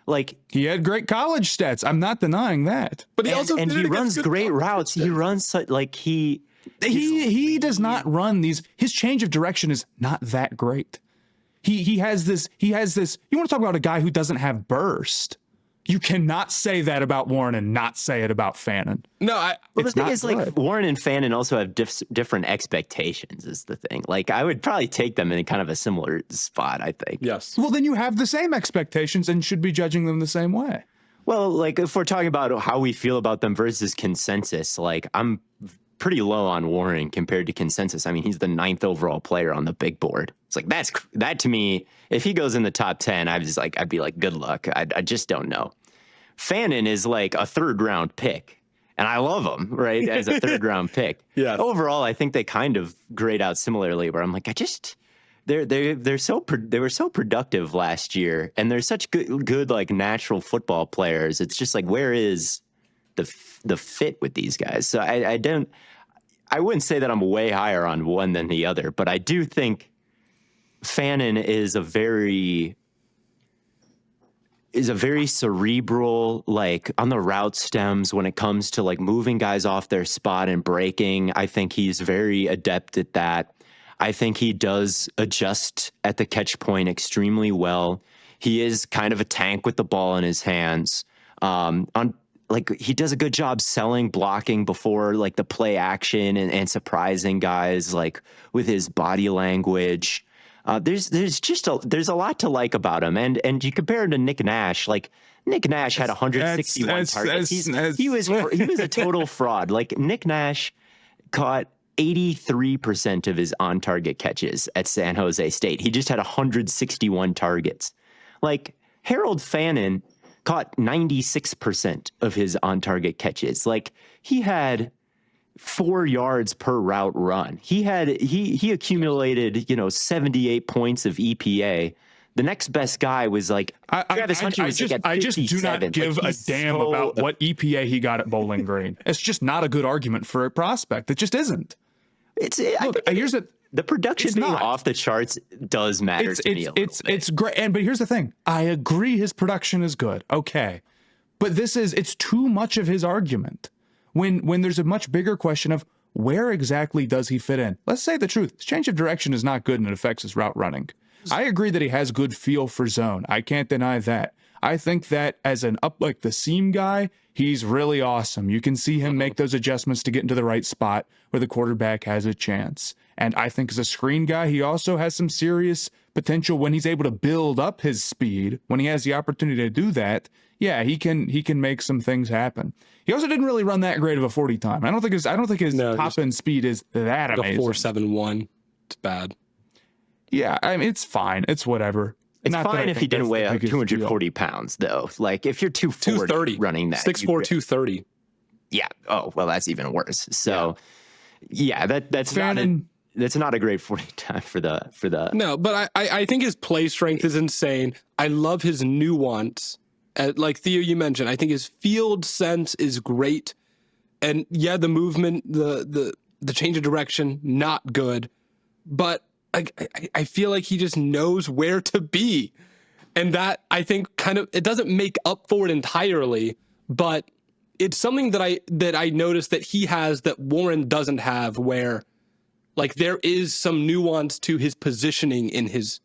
like... He had great college stats. I'm not denying that. But he he runs great routes. He runs like he does not run these. His change of direction is not that great. He has this. You want to talk about a guy who doesn't have burst? You cannot say that about Warren and not say it about Fannin. No, the thing is, like, Warren and Fannin also have different expectations. Is the thing. Like, I would probably take them in kind of a similar spot, I think. Yes. Well, then you have the same expectations and should be judging them the same way. Well, like, if we're talking about how we feel about them versus consensus, like, I'm pretty low on Warren compared to consensus. I mean, he's the 9th overall player on the big board. It's like, that to me, if he goes in the top 10, I'd be like, good luck. I just don't know. Fannin is like a 3rd-round pick, and I love him, right, as a 3rd-round pick. Yeah. Overall, I think they kind of grade out similarly, where I'm like, they were so productive last year, and they're such good like natural football players. It's just like, where is the fit with these guys? So I wouldn't say that I'm way higher on one than the other, but I do think Fannin is a very cerebral, like, on the route stems when it comes to like moving guys off their spot and breaking. I think he's very adept at that. I think he does adjust at the catch point extremely well. He is kind of a tank with the ball in his hands. He does a good job selling blocking before like the play action and surprising guys like with his body language. There's a lot to like about him, and you compare him to Nick Nash. Like, Nick Nash had 161 targets. He was a total fraud. Like, Nick Nash caught 83% of his on-target catches at San Jose State. He just had 161 targets. Like, Harold Fannin caught 96% of his on-target catches. Like, he had 4 yards per route run. He accumulated, 78 points of EPA. The next best guy was like Travis Hunter was at 57. I just do not give a damn about what EPA he got at Bowling Green. It's just not a good argument for a prospect. It just isn't. The production being off the charts does matter to me a little bit. It's great. But here's the thing. I agree his production is good. Okay. But it's too much of his argument. When there's a much bigger question of where exactly does he fit in? Let's say the truth. His change of direction is not good and it affects his route running. I agree that he has good feel for zone. I can't deny that. I think that as an up like the seam guy, he's really awesome. You can see him make those adjustments to get into the right spot where the quarterback has a chance. And I think as a screen guy, he also has some serious potential when he's able to build up his speed. When he has the opportunity to do that, yeah, he can make some things happen. He also didn't really run that great of a 40 time. I don't think his top end speed is that amazing. 4.71. It's bad. Yeah, I mean, it's fine. It's whatever. It's fine if he didn't weigh 240 pounds, though. Like, if you're 240 running that. 6'4", 230. Yeah. Oh, well, that's even worse. So, yeah, that's not a great 40 time for the. No, but I think his play strength is insane. I love his nuance. Like Theo, you mentioned, I think his field sense is great. And yeah, the movement, the change of direction, not good. But I feel like he just knows where to be. And that, I think, it doesn't make up for it entirely, but it's something that I noticed that he has that Warren doesn't have, where like there is some nuance to his positioning in his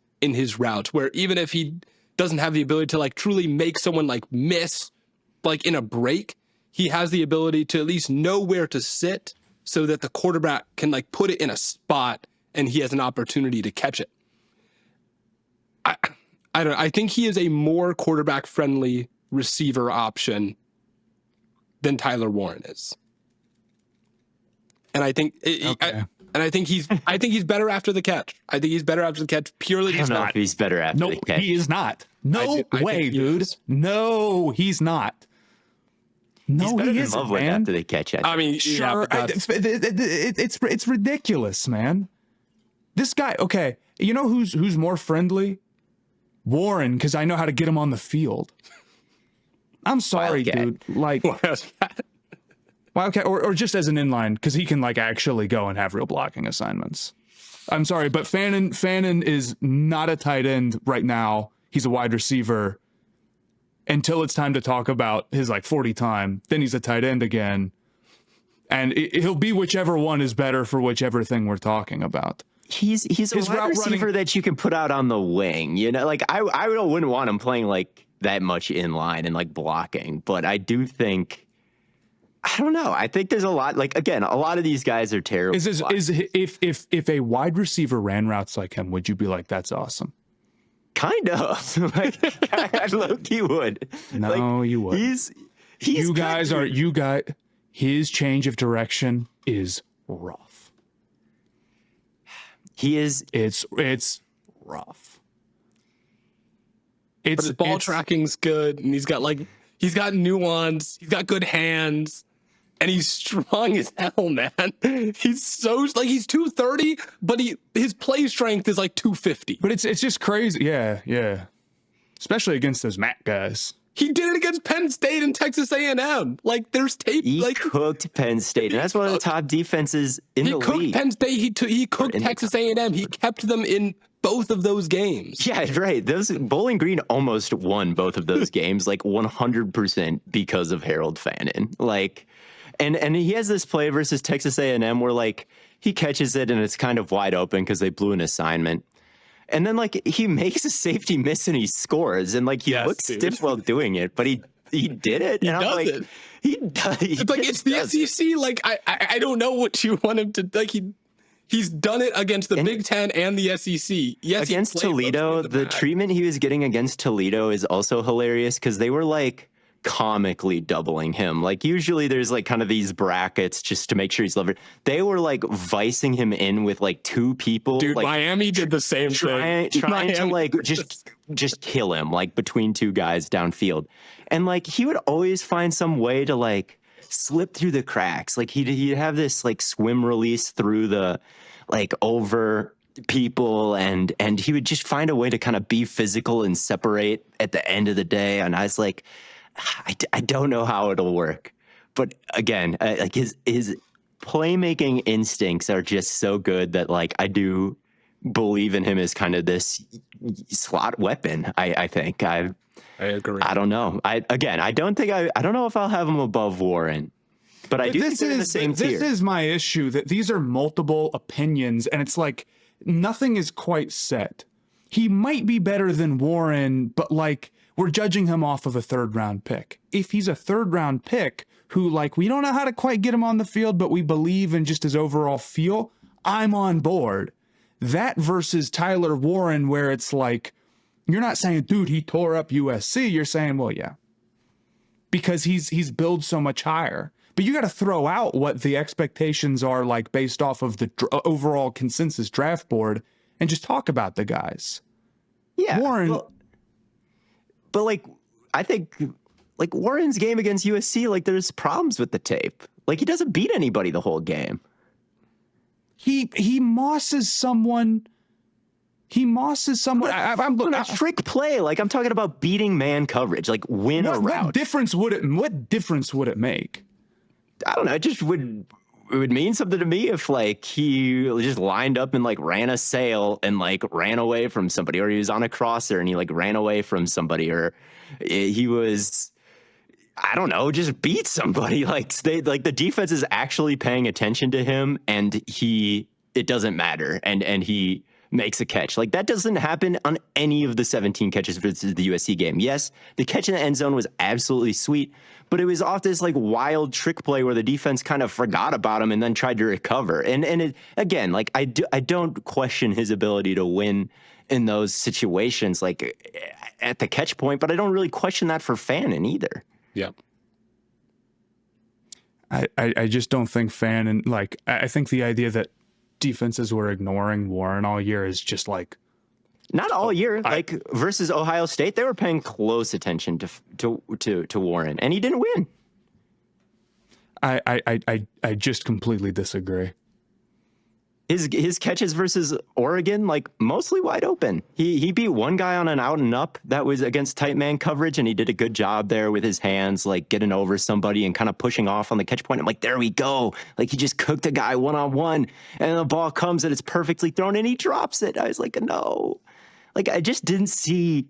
routes, where even if he doesn't have the ability to like truly make someone like miss like in a break, he has the ability to at least know where to sit so that the quarterback can like put it in a spot and he has an opportunity to catch it. I think he is a more quarterback friendly receiver option than Tyler Warren is. And I think I think he's better after the catch. I think he's better after the catch purely. I don't know if he's better after the catch. No, he is not. No way, dude. No, he's not. No, he isn't, man. After the catch. I mean, sure. Yeah, it's ridiculous, man. This guy, okay, you know who's more friendly? Warren, because I know how to get him on the field. I'm sorry, dude. Like, Wildcat, or just as an inline, because he can like actually go and have real blocking assignments. I'm sorry, but Fannin is not a tight end right now. He's a wide receiver. Until it's time to talk about his like 40 time, then he's a tight end again. And he'll be whichever one is better for whichever thing we're talking about. He's a wide receiver that you can put out on the wing. You know, like I wouldn't want him playing like that much in line and like blocking, but I do think, I don't know. I think there's a lot, like, again, a lot of these guys are terrible. If a wide receiver ran routes like him, would you be like, that's awesome? Kind of. Like, I low-key would. No, like, you wouldn't. His change of direction is rough. It's rough. But his ball tracking's good, and he's got nuance, he's got good hands, and he's strong as hell, man. He's so like he's 230, but his play strength is like 250. But it's just crazy. Yeah. Especially against those MAC guys. He did it against Penn State and Texas A&M. Like, there's tape. He cooked Penn State, and that's one of the top defenses in the league. He cooked Penn State. He cooked Texas A&M. He kept them in both of those games. Yeah, right. Those Bowling Green almost won both of those games, like 100% because of Harold Fannin. Like, and he has this play versus Texas A&M where like he catches it and it's kind of wide open because they blew an assignment. And then, like, he makes a safety miss and he scores. And, like, he looks stiff while doing it, but he did it. And I'm like, he does. It's like, it's the SEC. Like, I don't know what you want him to, like, he's done it against the Big Ten and the SEC. Yes, against Toledo, the treatment he was getting against Toledo is also hilarious because they were, like, comically doubling him. Like usually there's like kind of these brackets just to make sure he's levered. They were like vicing him in with like 2 people. Dude, like, Miami did the same thing. Trying to like just kill him like between 2 guys downfield. And like he would always find some way to like slip through the cracks. Like he'd have this like swim release through the like over people, and he would just find a way to kind of be physical and separate at the end of the day. And I was like, I don't know how it'll work. But again, like his playmaking instincts are just so good that like I do believe in him as kind of this slot weapon. I think I agree. I don't know. I don't know if I'll have him above Warren, but I do think they're in the same tier. This is my issue, that these are multiple opinions, and it's like nothing is quite set. He might be better than Warren, but like we're judging him off of a 3rd round pick. If he's a 3rd round pick who like we don't know how to quite get him on the field, but we believe in just his overall feel, I'm on board. That versus Tyler Warren, where it's like, you're not saying, dude, he tore up USC. You're saying, well, yeah, because he's billed so much higher. But you got to throw out what the expectations are like based off of the overall consensus draft board and just talk about the guys. Yeah, Warren. Well, but like, I think like Warren's game against USC, like there's problems with the tape. Like he doesn't beat anybody the whole game. He mosses someone. I'm a trick play. Like I'm talking about beating man coverage, like win a route. What difference would it make? I don't know. It would mean something to me if like he just lined up and like ran a sail and like ran away from somebody, or he was on a crosser and he like ran away from somebody, or he was, I don't know, just beat somebody. Like the defense is actually paying attention to him, and it doesn't matter, and he makes a catch. Like that doesn't happen on any of the 17 catches versus the USC game. Yes, the catch in the end zone was absolutely sweet, but it was off this like wild trick play where the defense kind of forgot about him and then tried to recover. And it, again, like I don't question his ability to win in those situations, like at the catch point, but I don't really question that for Fannin either. Yeah. I just don't think Fannin, like, I think the idea that defenses were ignoring Warren all year is just like, not all year. Like versus Ohio State, they were paying close attention to Warren, and he didn't win. I just completely disagree. His catches versus Oregon, like mostly wide open. He beat one guy on an out and up that was against tight man coverage, and he did a good job there with his hands, like getting over somebody and kind of pushing off on the catch point. I'm like, there we go. Like he just cooked a guy one-on-one, and the ball comes and it's perfectly thrown and he drops it. I was like, no. Like I just didn't see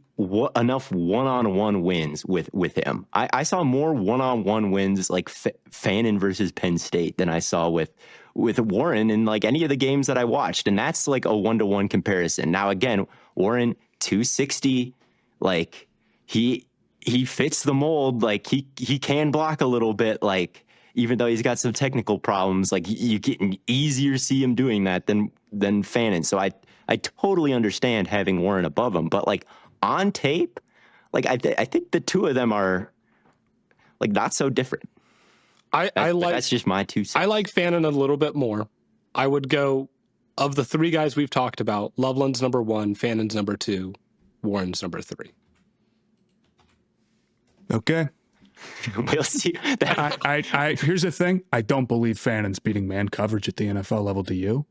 enough one-on-one wins with him. I saw more one-on-one wins like Fannin versus Penn State than I saw with Warren in like any of the games that I watched. And that's like a 1-to-1 comparison. Now, again, Warren 260, like he fits the mold. Like he can block a little bit, like even though he's got some technical problems, like you can easier see him doing that than Fannin. So I totally understand having Warren above him, but like on tape, like I think the two of them are like not so different. That's just my 2 cents. I like Fannin a little bit more. I would go, of the 3 guys we've talked about, Loveland's number 1, Fannin's number 2, Warren's number 3. Okay. We'll see. Here's the thing. I don't believe Fannin's beating man coverage at the NFL level. Do you?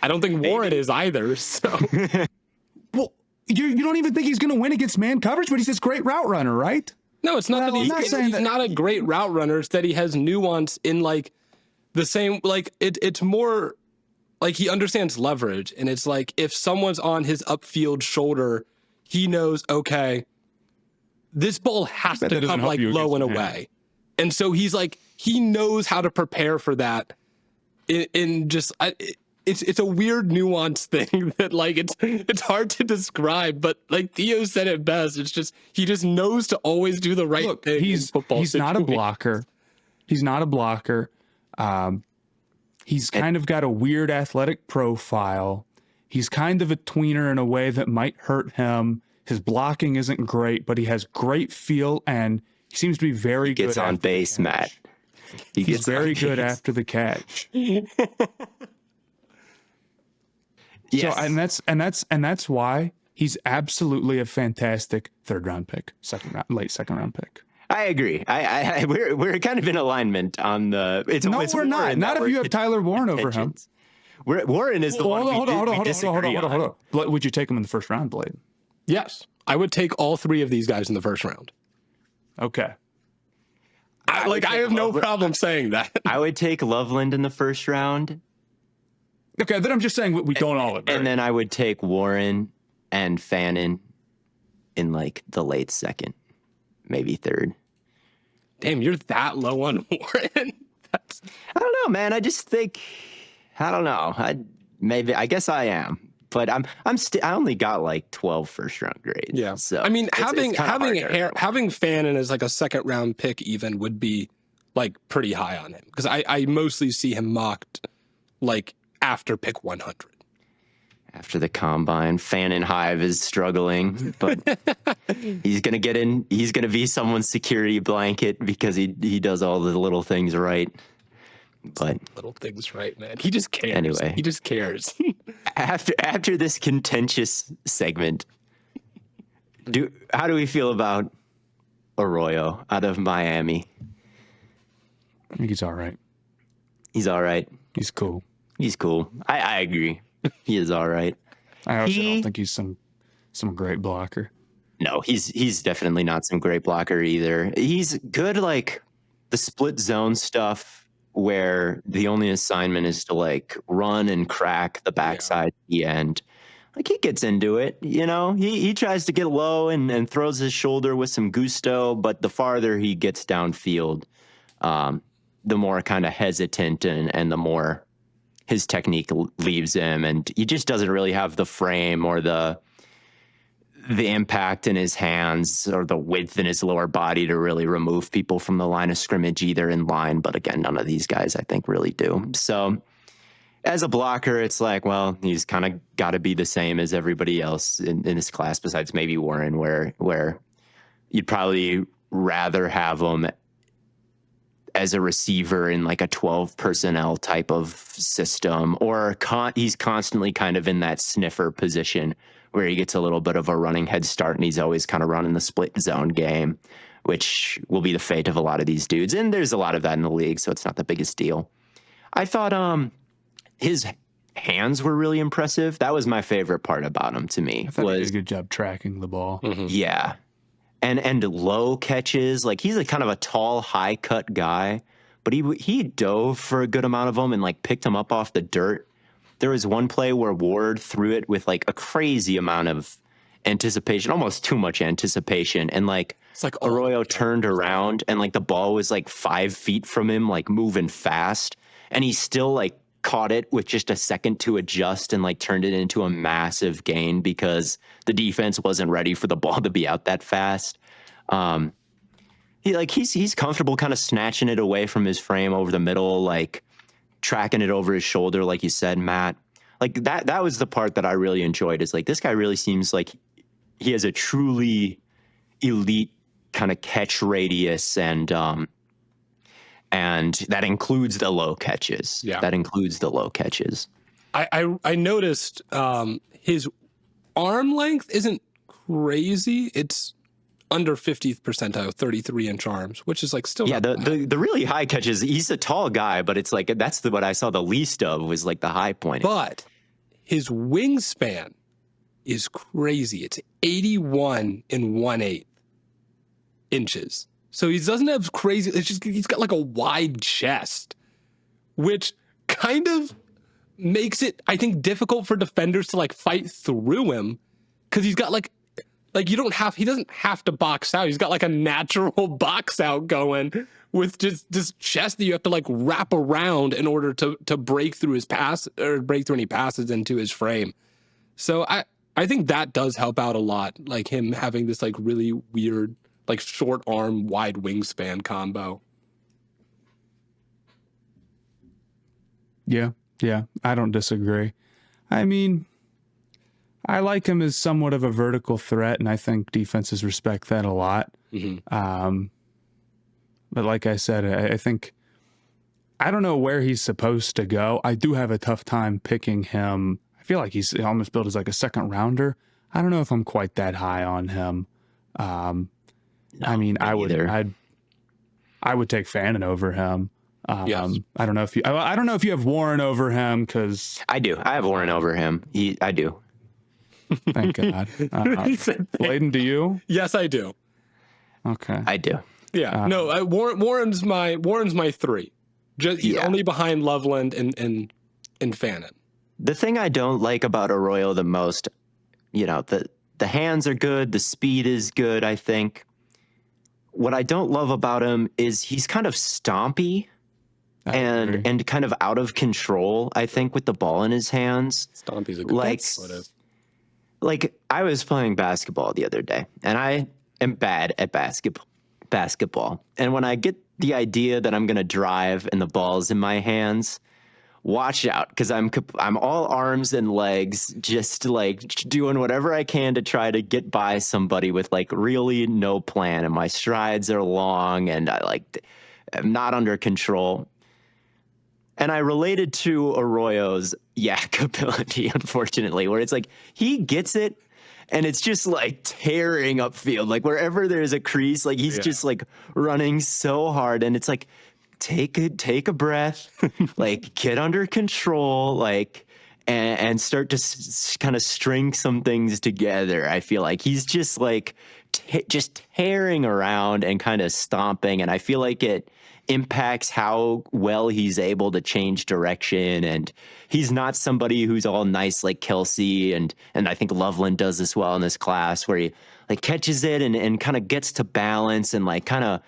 I don't think Warren is either. So, well, you don't even think he's going to win against man coverage, but he's this great route runner, right? No, it's not that he's not a great route runner. It's that he has nuance in like the same, like it's more like he understands leverage. And it's like if someone's on his upfield shoulder, he knows, okay, this ball has to come like low and away. And so he's like, he knows how to prepare for that in just, it's a weird nuance thing that like it's hard to describe, but like Theo said it best. It's just he just knows to always do the right thing. He's not a blocker. He's not a blocker. He's kind of got a weird athletic profile. He's kind of a tweener in a way that might hurt him. His blocking isn't great, but he has great feel, and he seems to be very good. Gets on base, Matt. He's very good after the catch. Yes. So, and that's why he's absolutely a fantastic third-round pick, late second-round pick. I agree. We're kind of in alignment on the. No, we're not. Not if you have Tyler Warren over him. Warren is the one we disagree on. Would you take him in the first round, Blade? Yes, I would take all three of these guys in the first round. Okay. I have no problem saying that. I would take Loveland in the first round. Okay, then I'm just saying we don't all agree. And then I would take Warren and Fannin in like the late second, maybe third. Damn, you're that low on Warren. I don't know, man. I just think, I don't know. I guess I am. But I only got like 12 first round grades. Yeah. So I mean, having Fannin as like a second round pick even would be like pretty high on him, because I mostly see him mocked like after pick 100. After the combine, Fannin Hive is struggling, but he's gonna get in. He's gonna be someone's security blanket because he does all the little things right. But little things right, man. He just cares. Anyway, he just cares. after this contentious segment, how do we feel about Arroyo out of Miami? I think he's all right. He's all right. He's cool. He's cool. I agree. He is all right. I also don't think he's some great blocker. No, he's definitely not some great blocker either. He's good like the split zone stuff, where the only assignment is to like run and crack the backside at the end. Like he gets into it, you know, he tries to get low and throws his shoulder with some gusto, but the farther he gets downfield, the more kind of hesitant and the more his technique leaves him. And he just doesn't really have the frame or the impact in his hands or the width in his lower body to really remove people from the line of scrimmage, either in line. But again, none of these guys I think really do. So as a blocker, it's like, well, he's kind of got to be the same as everybody else in his class, besides maybe Warren, where you'd probably rather have him as a receiver in like a 12 personnel type of system, or he's constantly kind of in that sniffer position where he gets a little bit of a running head start and he's always kind of running the split zone game, which will be the fate of a lot of these dudes. And there's a lot of that in the league, so it's not the biggest deal. I thought his hands were really impressive. That was my favorite part about him to me. I thought he did a good job tracking the ball. Mm-hmm. Yeah. And low catches. Like he's a kind of a tall, high cut guy, but he dove for a good amount of them and like picked them up off the dirt. There was one play where Ward threw it with like a crazy amount of anticipation, almost too much anticipation. And like Arroyo turned around and like the ball was like 5 feet from him, like moving fast. And he still like caught it with just a second to adjust and like turned it into a massive gain because the defense wasn't ready for the ball to be out that fast. He's comfortable kind of snatching it away from his frame over the middle, like tracking it over his shoulder, like you said, Matt. Like that was the part that I really enjoyed, is like this guy really seems like he has a truly elite kind of catch radius, and that includes the low catches. Yeah. That includes the low catches. I noticed his arm length isn't crazy. It's under 50th percentile, 33-inch arms, which is like still. Yeah, the really high catches, he's a tall guy, but it's like that's what I saw the least of was like the high point. But his wingspan is crazy. It's 81 1/8 inches. So he doesn't have crazy, it's just he's got like a wide chest, which kind of makes it, I think, difficult for defenders to like fight through him, because he's got like he doesn't have to box out. He's got like a natural box out going with just this chest that you have to like wrap around in order to break through his pass or break through any passes into his frame. So I think that does help out a lot, like him having this like really weird, like short arm, wide wingspan combo. Yeah, I don't disagree. I mean, I like him as somewhat of a vertical threat, and I think defenses respect that a lot. But like I said, I think I don't know where he's supposed to go. I do have a tough time picking him. I feel like he's almost built as like a second rounder. I don't know if I'm quite that high on him. No, I would take Fannin over him. Yes. I don't know if you have Warren over him, because I do. I have Warren over him. I do. Thank God. Blaiden, do you? Yes, I do. Okay. I do. Yeah. No, Warren's my 3. He's only behind Loveland and Fannin. The thing I don't like about Arroyo the most, the hands are good, the speed is good, I think. What I don't love about him is he's kind of stompy and kind of out of control, I think, with the ball in his hands. Stompy's a good word. Like, I was playing basketball the other day, and I am bad at basketball. And when I get the idea that I'm going to drive and the ball's in my hands, watch out, because I'm all arms and legs, just like doing whatever I can to try to get by somebody with like really no plan. And my strides are long, and I'm not under control. And I related to Arroyo's yak ability, unfortunately, where it's like he gets it and it's just like tearing upfield. Like wherever there's a crease, like he's just like running so hard. And it's like, take a breath, like get under control, like, and start to kind of string some things together. I feel like he's just like just tearing around and kind of stomping. And I feel like it impacts how well he's able to change direction. And he's not somebody who's all nice like Kelsey, and I think Loveland does this well in this class, where he like catches it and kind of gets to balance and like kind of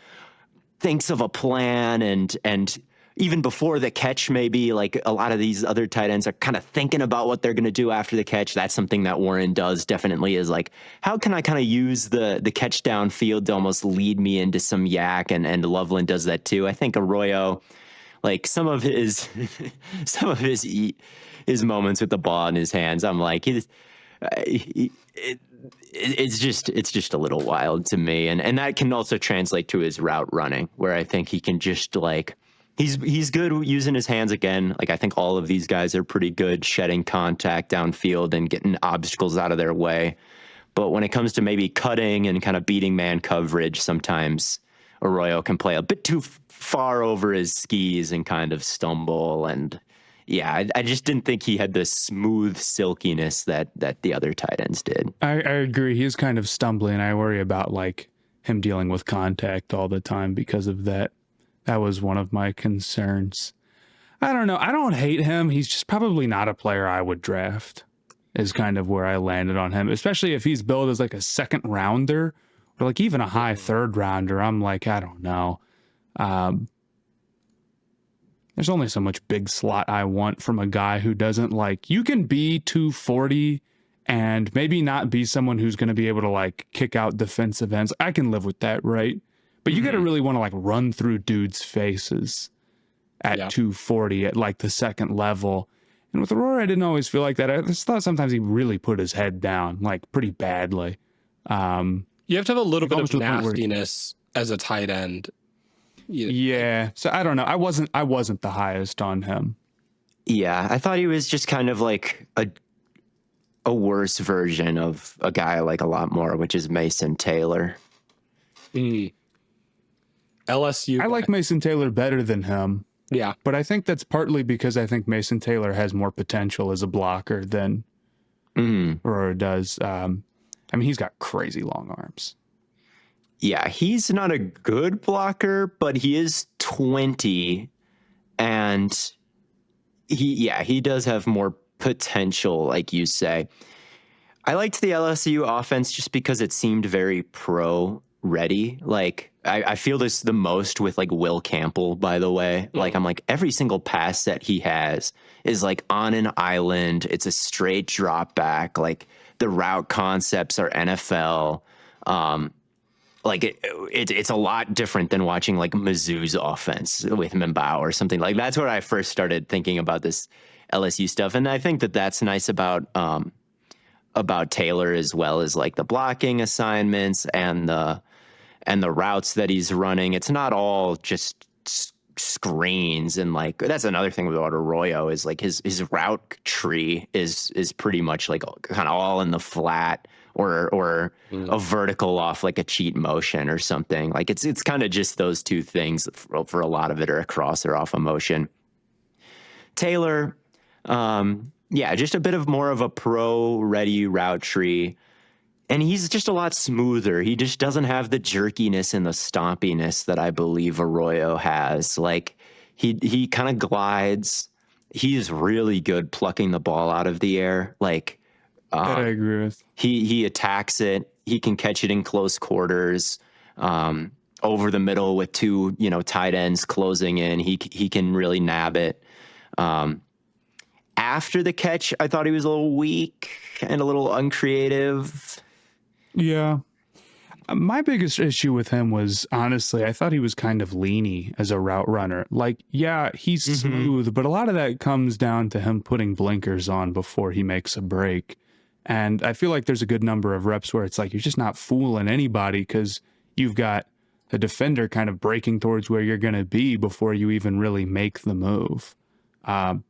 thinks of a plan, and even before the catch, maybe like a lot of these other tight ends are kind of thinking about what they're going to do after the catch. That's something that Warren does definitely, is like, how can I kind of use the catch downfield to almost lead me into some yak, and Loveland does that too. I think Arroyo, like some of his moments with the ball in his hands, I'm like, it's just a little wild to me, and that can also translate to his route running, where I think he can just like he's good using his hands again. Like I think all of these guys are pretty good shedding contact downfield and getting obstacles out of their way. But when it comes to maybe cutting and kind of beating man coverage, sometimes Arroyo can play a bit too far over his skis and kind of stumble. And yeah, I just didn't think he had the smooth silkiness that the other tight ends did. I agree. He's kind of stumbling. I worry about like him dealing with contact all the time because of that. That was one of my concerns. I don't know. I don't hate him. He's just probably not a player I would draft, is kind of where I landed on him, especially if he's billed as like a second rounder or like even a high third rounder. I'm like, I don't know. There's only so much big slot I want from a guy who doesn't like, you can be 240 and maybe not be someone who's going to be able to like kick out defensive ends. I can live with that, right? But you got to really want to like run through dudes' faces at 240 at like the second level. And with Aurora, I didn't always feel like that. I just thought sometimes he really put his head down like pretty badly. You have to have a little bit of nastiness as a tight end. Yeah. So I don't know. I wasn't the highest on him. Yeah, I thought he was just kind of like a worse version of a guy I like a lot more, which is Mason Taylor. LSU. I like Mason Taylor better than him. Yeah. But I think that's partly because I think Mason Taylor has more potential as a blocker than Aurora does. I mean, he's got crazy long arms. Yeah, he's not a good blocker, but he is 20, and he does have more potential, like you say. I liked the LSU offense just because it seemed very pro-ready. Like, I feel this the most with, like, Will Campbell, by the way. Like, I'm like, every single pass that he has is, like, on an island. It's a straight drop back. Like, the route concepts are NFL. Like it's a lot different than watching like Mizzou's offense with Mbao or something. Like that's where I first started thinking about this LSU stuff, and I think that that's nice about about Taylor as well as like the blocking assignments and the routes that he's running. It's not all just screens, and like that's another thing about Arroyo is like his route tree is pretty much like kind of all in the flat or a vertical off like a cheat motion or something. Like it's kind of just those two things for a lot of it, or a cross or off a motion. Taylor, just a bit of more of a pro ready route tree. And he's just a lot smoother. He just doesn't have the jerkiness and the stompiness that I believe Arroyo has. Like he kind of glides. He is really good plucking the ball out of the air. Like that I agree with. He attacks it. He can catch it in close quarters, over the middle with two tight ends closing in. He can really nab it. After the catch, I thought he was a little weak and a little uncreative. Yeah. My biggest issue with him was, honestly, I thought he was kind of leany as a route runner. Like, yeah, he's smooth, but a lot of that comes down to him putting blinkers on before he makes a break. And I feel like there's a good number of reps where it's like you're just not fooling anybody because you've got the defender kind of breaking towards where you're going to be before you even really make the move. And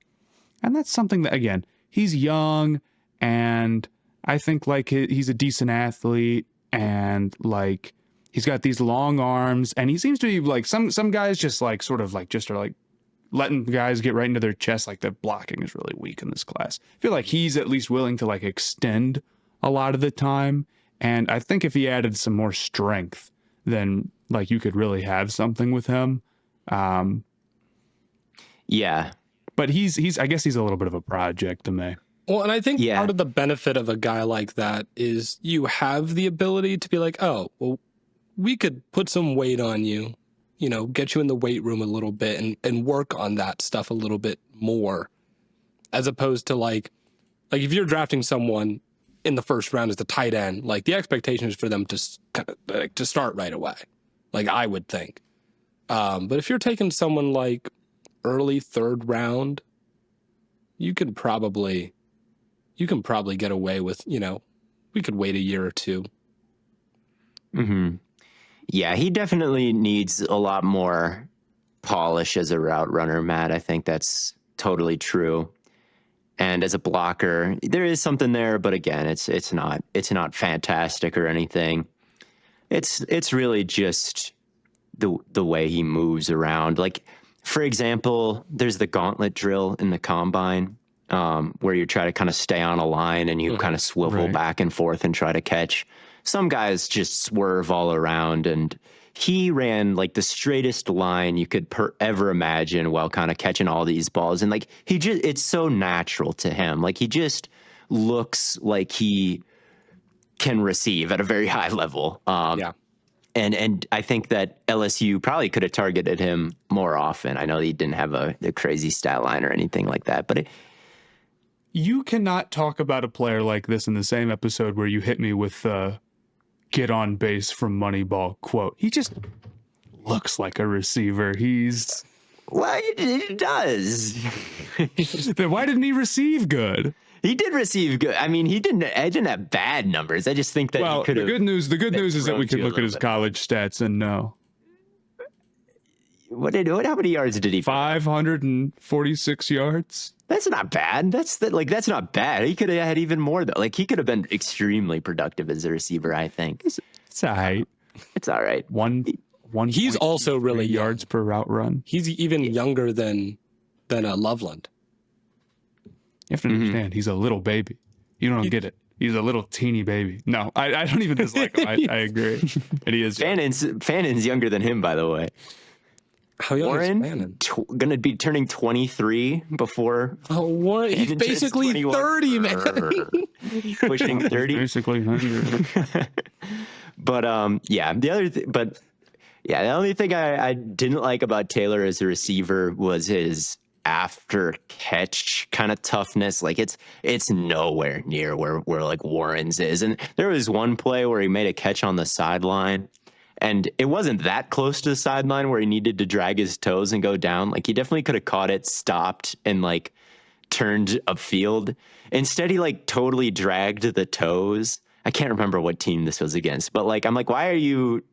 that's something that, again, he's young, and I think like he's a decent athlete, and like he's got these long arms, and he seems to be like some guys just like sort of like just are like letting guys get right into their chest. Like the blocking is really weak in this class. I feel like he's at least willing to like extend a lot of the time. And I think if he added some more strength, then like you could really have something with him. Yeah. But I guess he's a little bit of a project to me. Well, and I think part of the benefit of a guy like that is you have the ability to be like, oh, well, we could put some weight on you, get you in the weight room a little bit and work on that stuff a little bit more, as opposed to like if you're drafting someone in the first round as the tight end, like the expectation is for them to start right away, like I would think. But if you're taking someone like early third round, you can probably get away with, we could wait a year or two. Mm-hmm. Yeah, he definitely needs a lot more polish as a route runner, Matt. I think that's totally true. And as a blocker, there is something there, but again, it's not fantastic or anything. It's really just the way he moves around. Like, for example, there's the gauntlet drill in the combine, where you try to kind of stay on a line and you kind of swivel back and forth and try to catch. Some guys just swerve all around, and he ran like the straightest line you could ever imagine while kind of catching all these balls. And like it's so natural to him. Like he just looks like he can receive at a very high level. And I think that LSU probably could have targeted him more often. I know he didn't have a crazy stat line or anything like that, but you cannot talk about a player like this in the same episode where you hit me with the get on base from Moneyball quote. He just looks like a receiver. Well, he does. Then why didn't he receive good? He did receive good. I mean, I didn't have bad numbers. I just think that he could have. The good news is that we can look at his college stats and know. How many yards did he? 546 yards. That's not bad. That's not bad. He could have had even more though. Like he could have been extremely productive as a receiver, I think. It's all right. It's all right. He's also really yards per route run. He's even younger than Loveland. You have to understand, he's a little baby. You don't get it. He's a little teeny baby. No, I don't even dislike him. I agree. And he is. Fannon's younger than him, by the way. How young Warren, is Fannin? Gonna be turning 23 before. Oh, what? He's basically 30, man. Pushing 30. Basically 100. But the only thing I didn't like about Taylor as a receiver was his after catch kind of toughness. Like it's nowhere near where like Warren's is. And there was one play where he made a catch on the sideline, and it wasn't that close to the sideline where he needed to drag his toes and go down. Like he definitely could have caught it, stopped, and like turned upfield. Instead, he like totally dragged the toes. I can't remember what team this was against, but like, I'm like, why are you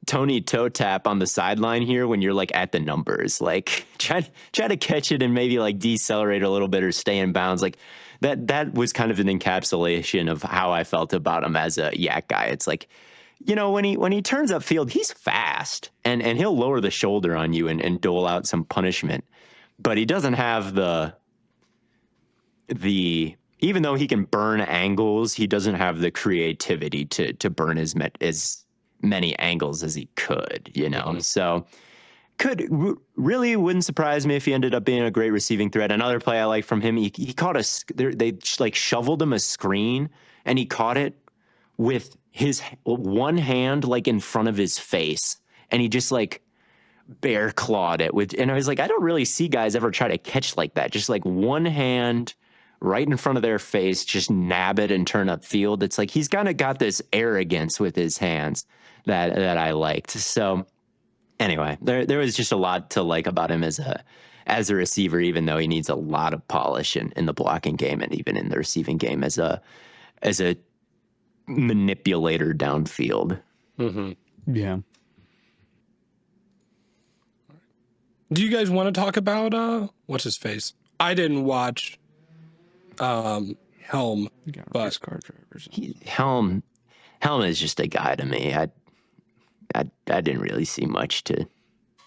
Tony toe tap on the sideline here when you're like at the numbers? Like try to catch it and maybe like decelerate a little bit or stay in bounds. Like that was kind of an encapsulation of how I felt about him as a yak guy. It's like, you know, when he turns upfield, he's fast and he'll lower the shoulder on you and dole out some punishment, but he doesn't have the even though he can burn angles, he doesn't have the creativity to burn as many angles as he could, you know. Mm-hmm. So really wouldn't surprise me if he ended up being a great receiving threat. Another play I like from him, he caught they like shoveled him a screen and he caught it with his one hand like in front of his face, and he just like bear clawed it with, and I was like, I don't really see guys ever try to catch like that, just like one hand right in front of their face, just nab it and turn upfield. It's like he's kind of got this arrogance with his hands that I liked. So anyway, there was just a lot to like about him as a receiver, even though he needs a lot of polish in the blocking game and even in the receiving game as a manipulator downfield. Mm-hmm. Yeah. Do you guys want to talk about what's his face? I didn't watch Helm, but car drivers. Helm is just a guy to me. I didn't really see much to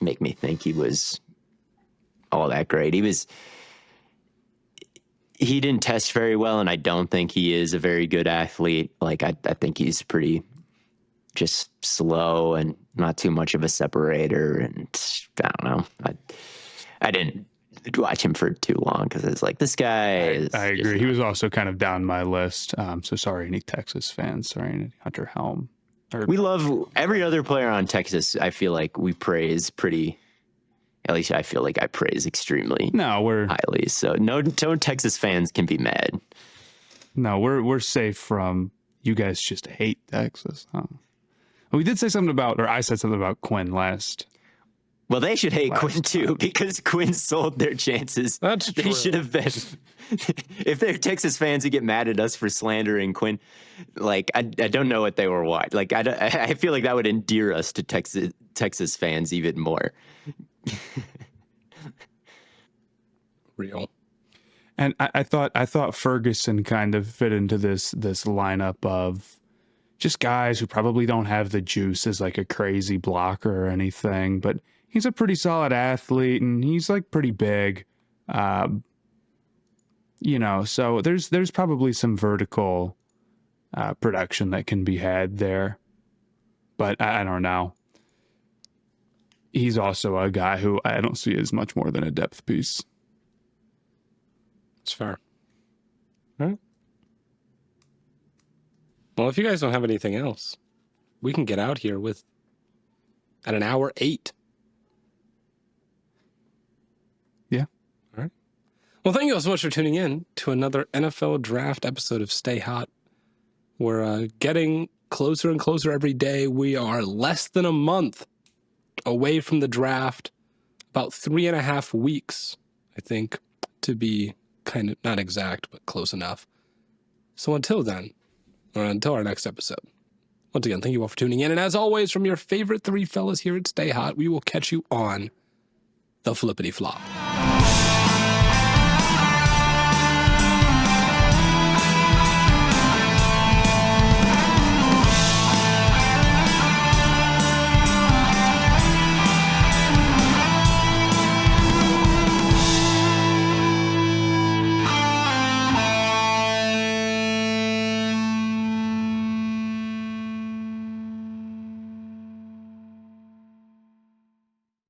make me think he was all that great. He didn't test very well, and I don't think he is a very good athlete. Like I think he's pretty just slow and not too much of a separator. And I don't know. I didn't watch him for too long because it's like, this guy I agree. He was also kind of down my list. So sorry, any Texas fans. Sorry, any Hunter Helm. We love every other player on Texas. I feel like we praise pretty. At least I feel like I praise extremely highly. So no Texas fans can be mad. No, we're safe from you guys. Just hate Texas. Huh? We did say something about, or I said something about Quinn last. Well, they should hate Quinn too, because Quinn sold their chances. That's true. They should have been. If they're Texas fans who get mad at us for slandering Quinn, like I don't know what they were watching. Like I feel like that would endear us to Texas fans even more. Real. And I thought Ferguson kind of fit into this lineup of just guys who probably don't have the juice as like a crazy blocker or anything, but he's a pretty solid athlete and he's like pretty big. You know, so there's probably some vertical production that can be had there. But I don't know. He's also a guy who I don't see as much more than a depth piece. It's fair. All right. Well, if you guys don't have anything else, we can get out here at an hour 8. Yeah. All right. Well, thank you all so much for tuning in to another NFL Draft episode of Stay Hot. We're getting closer and closer every day. We are less than a month away from the draft, about 3.5 weeks, I think, to be kind of not exact, but close enough. So until then, or until our next episode, once again, thank you all for tuning in. And as always, from your favorite 3 fellas here at Stay Hot, we will catch you on the flippity flop.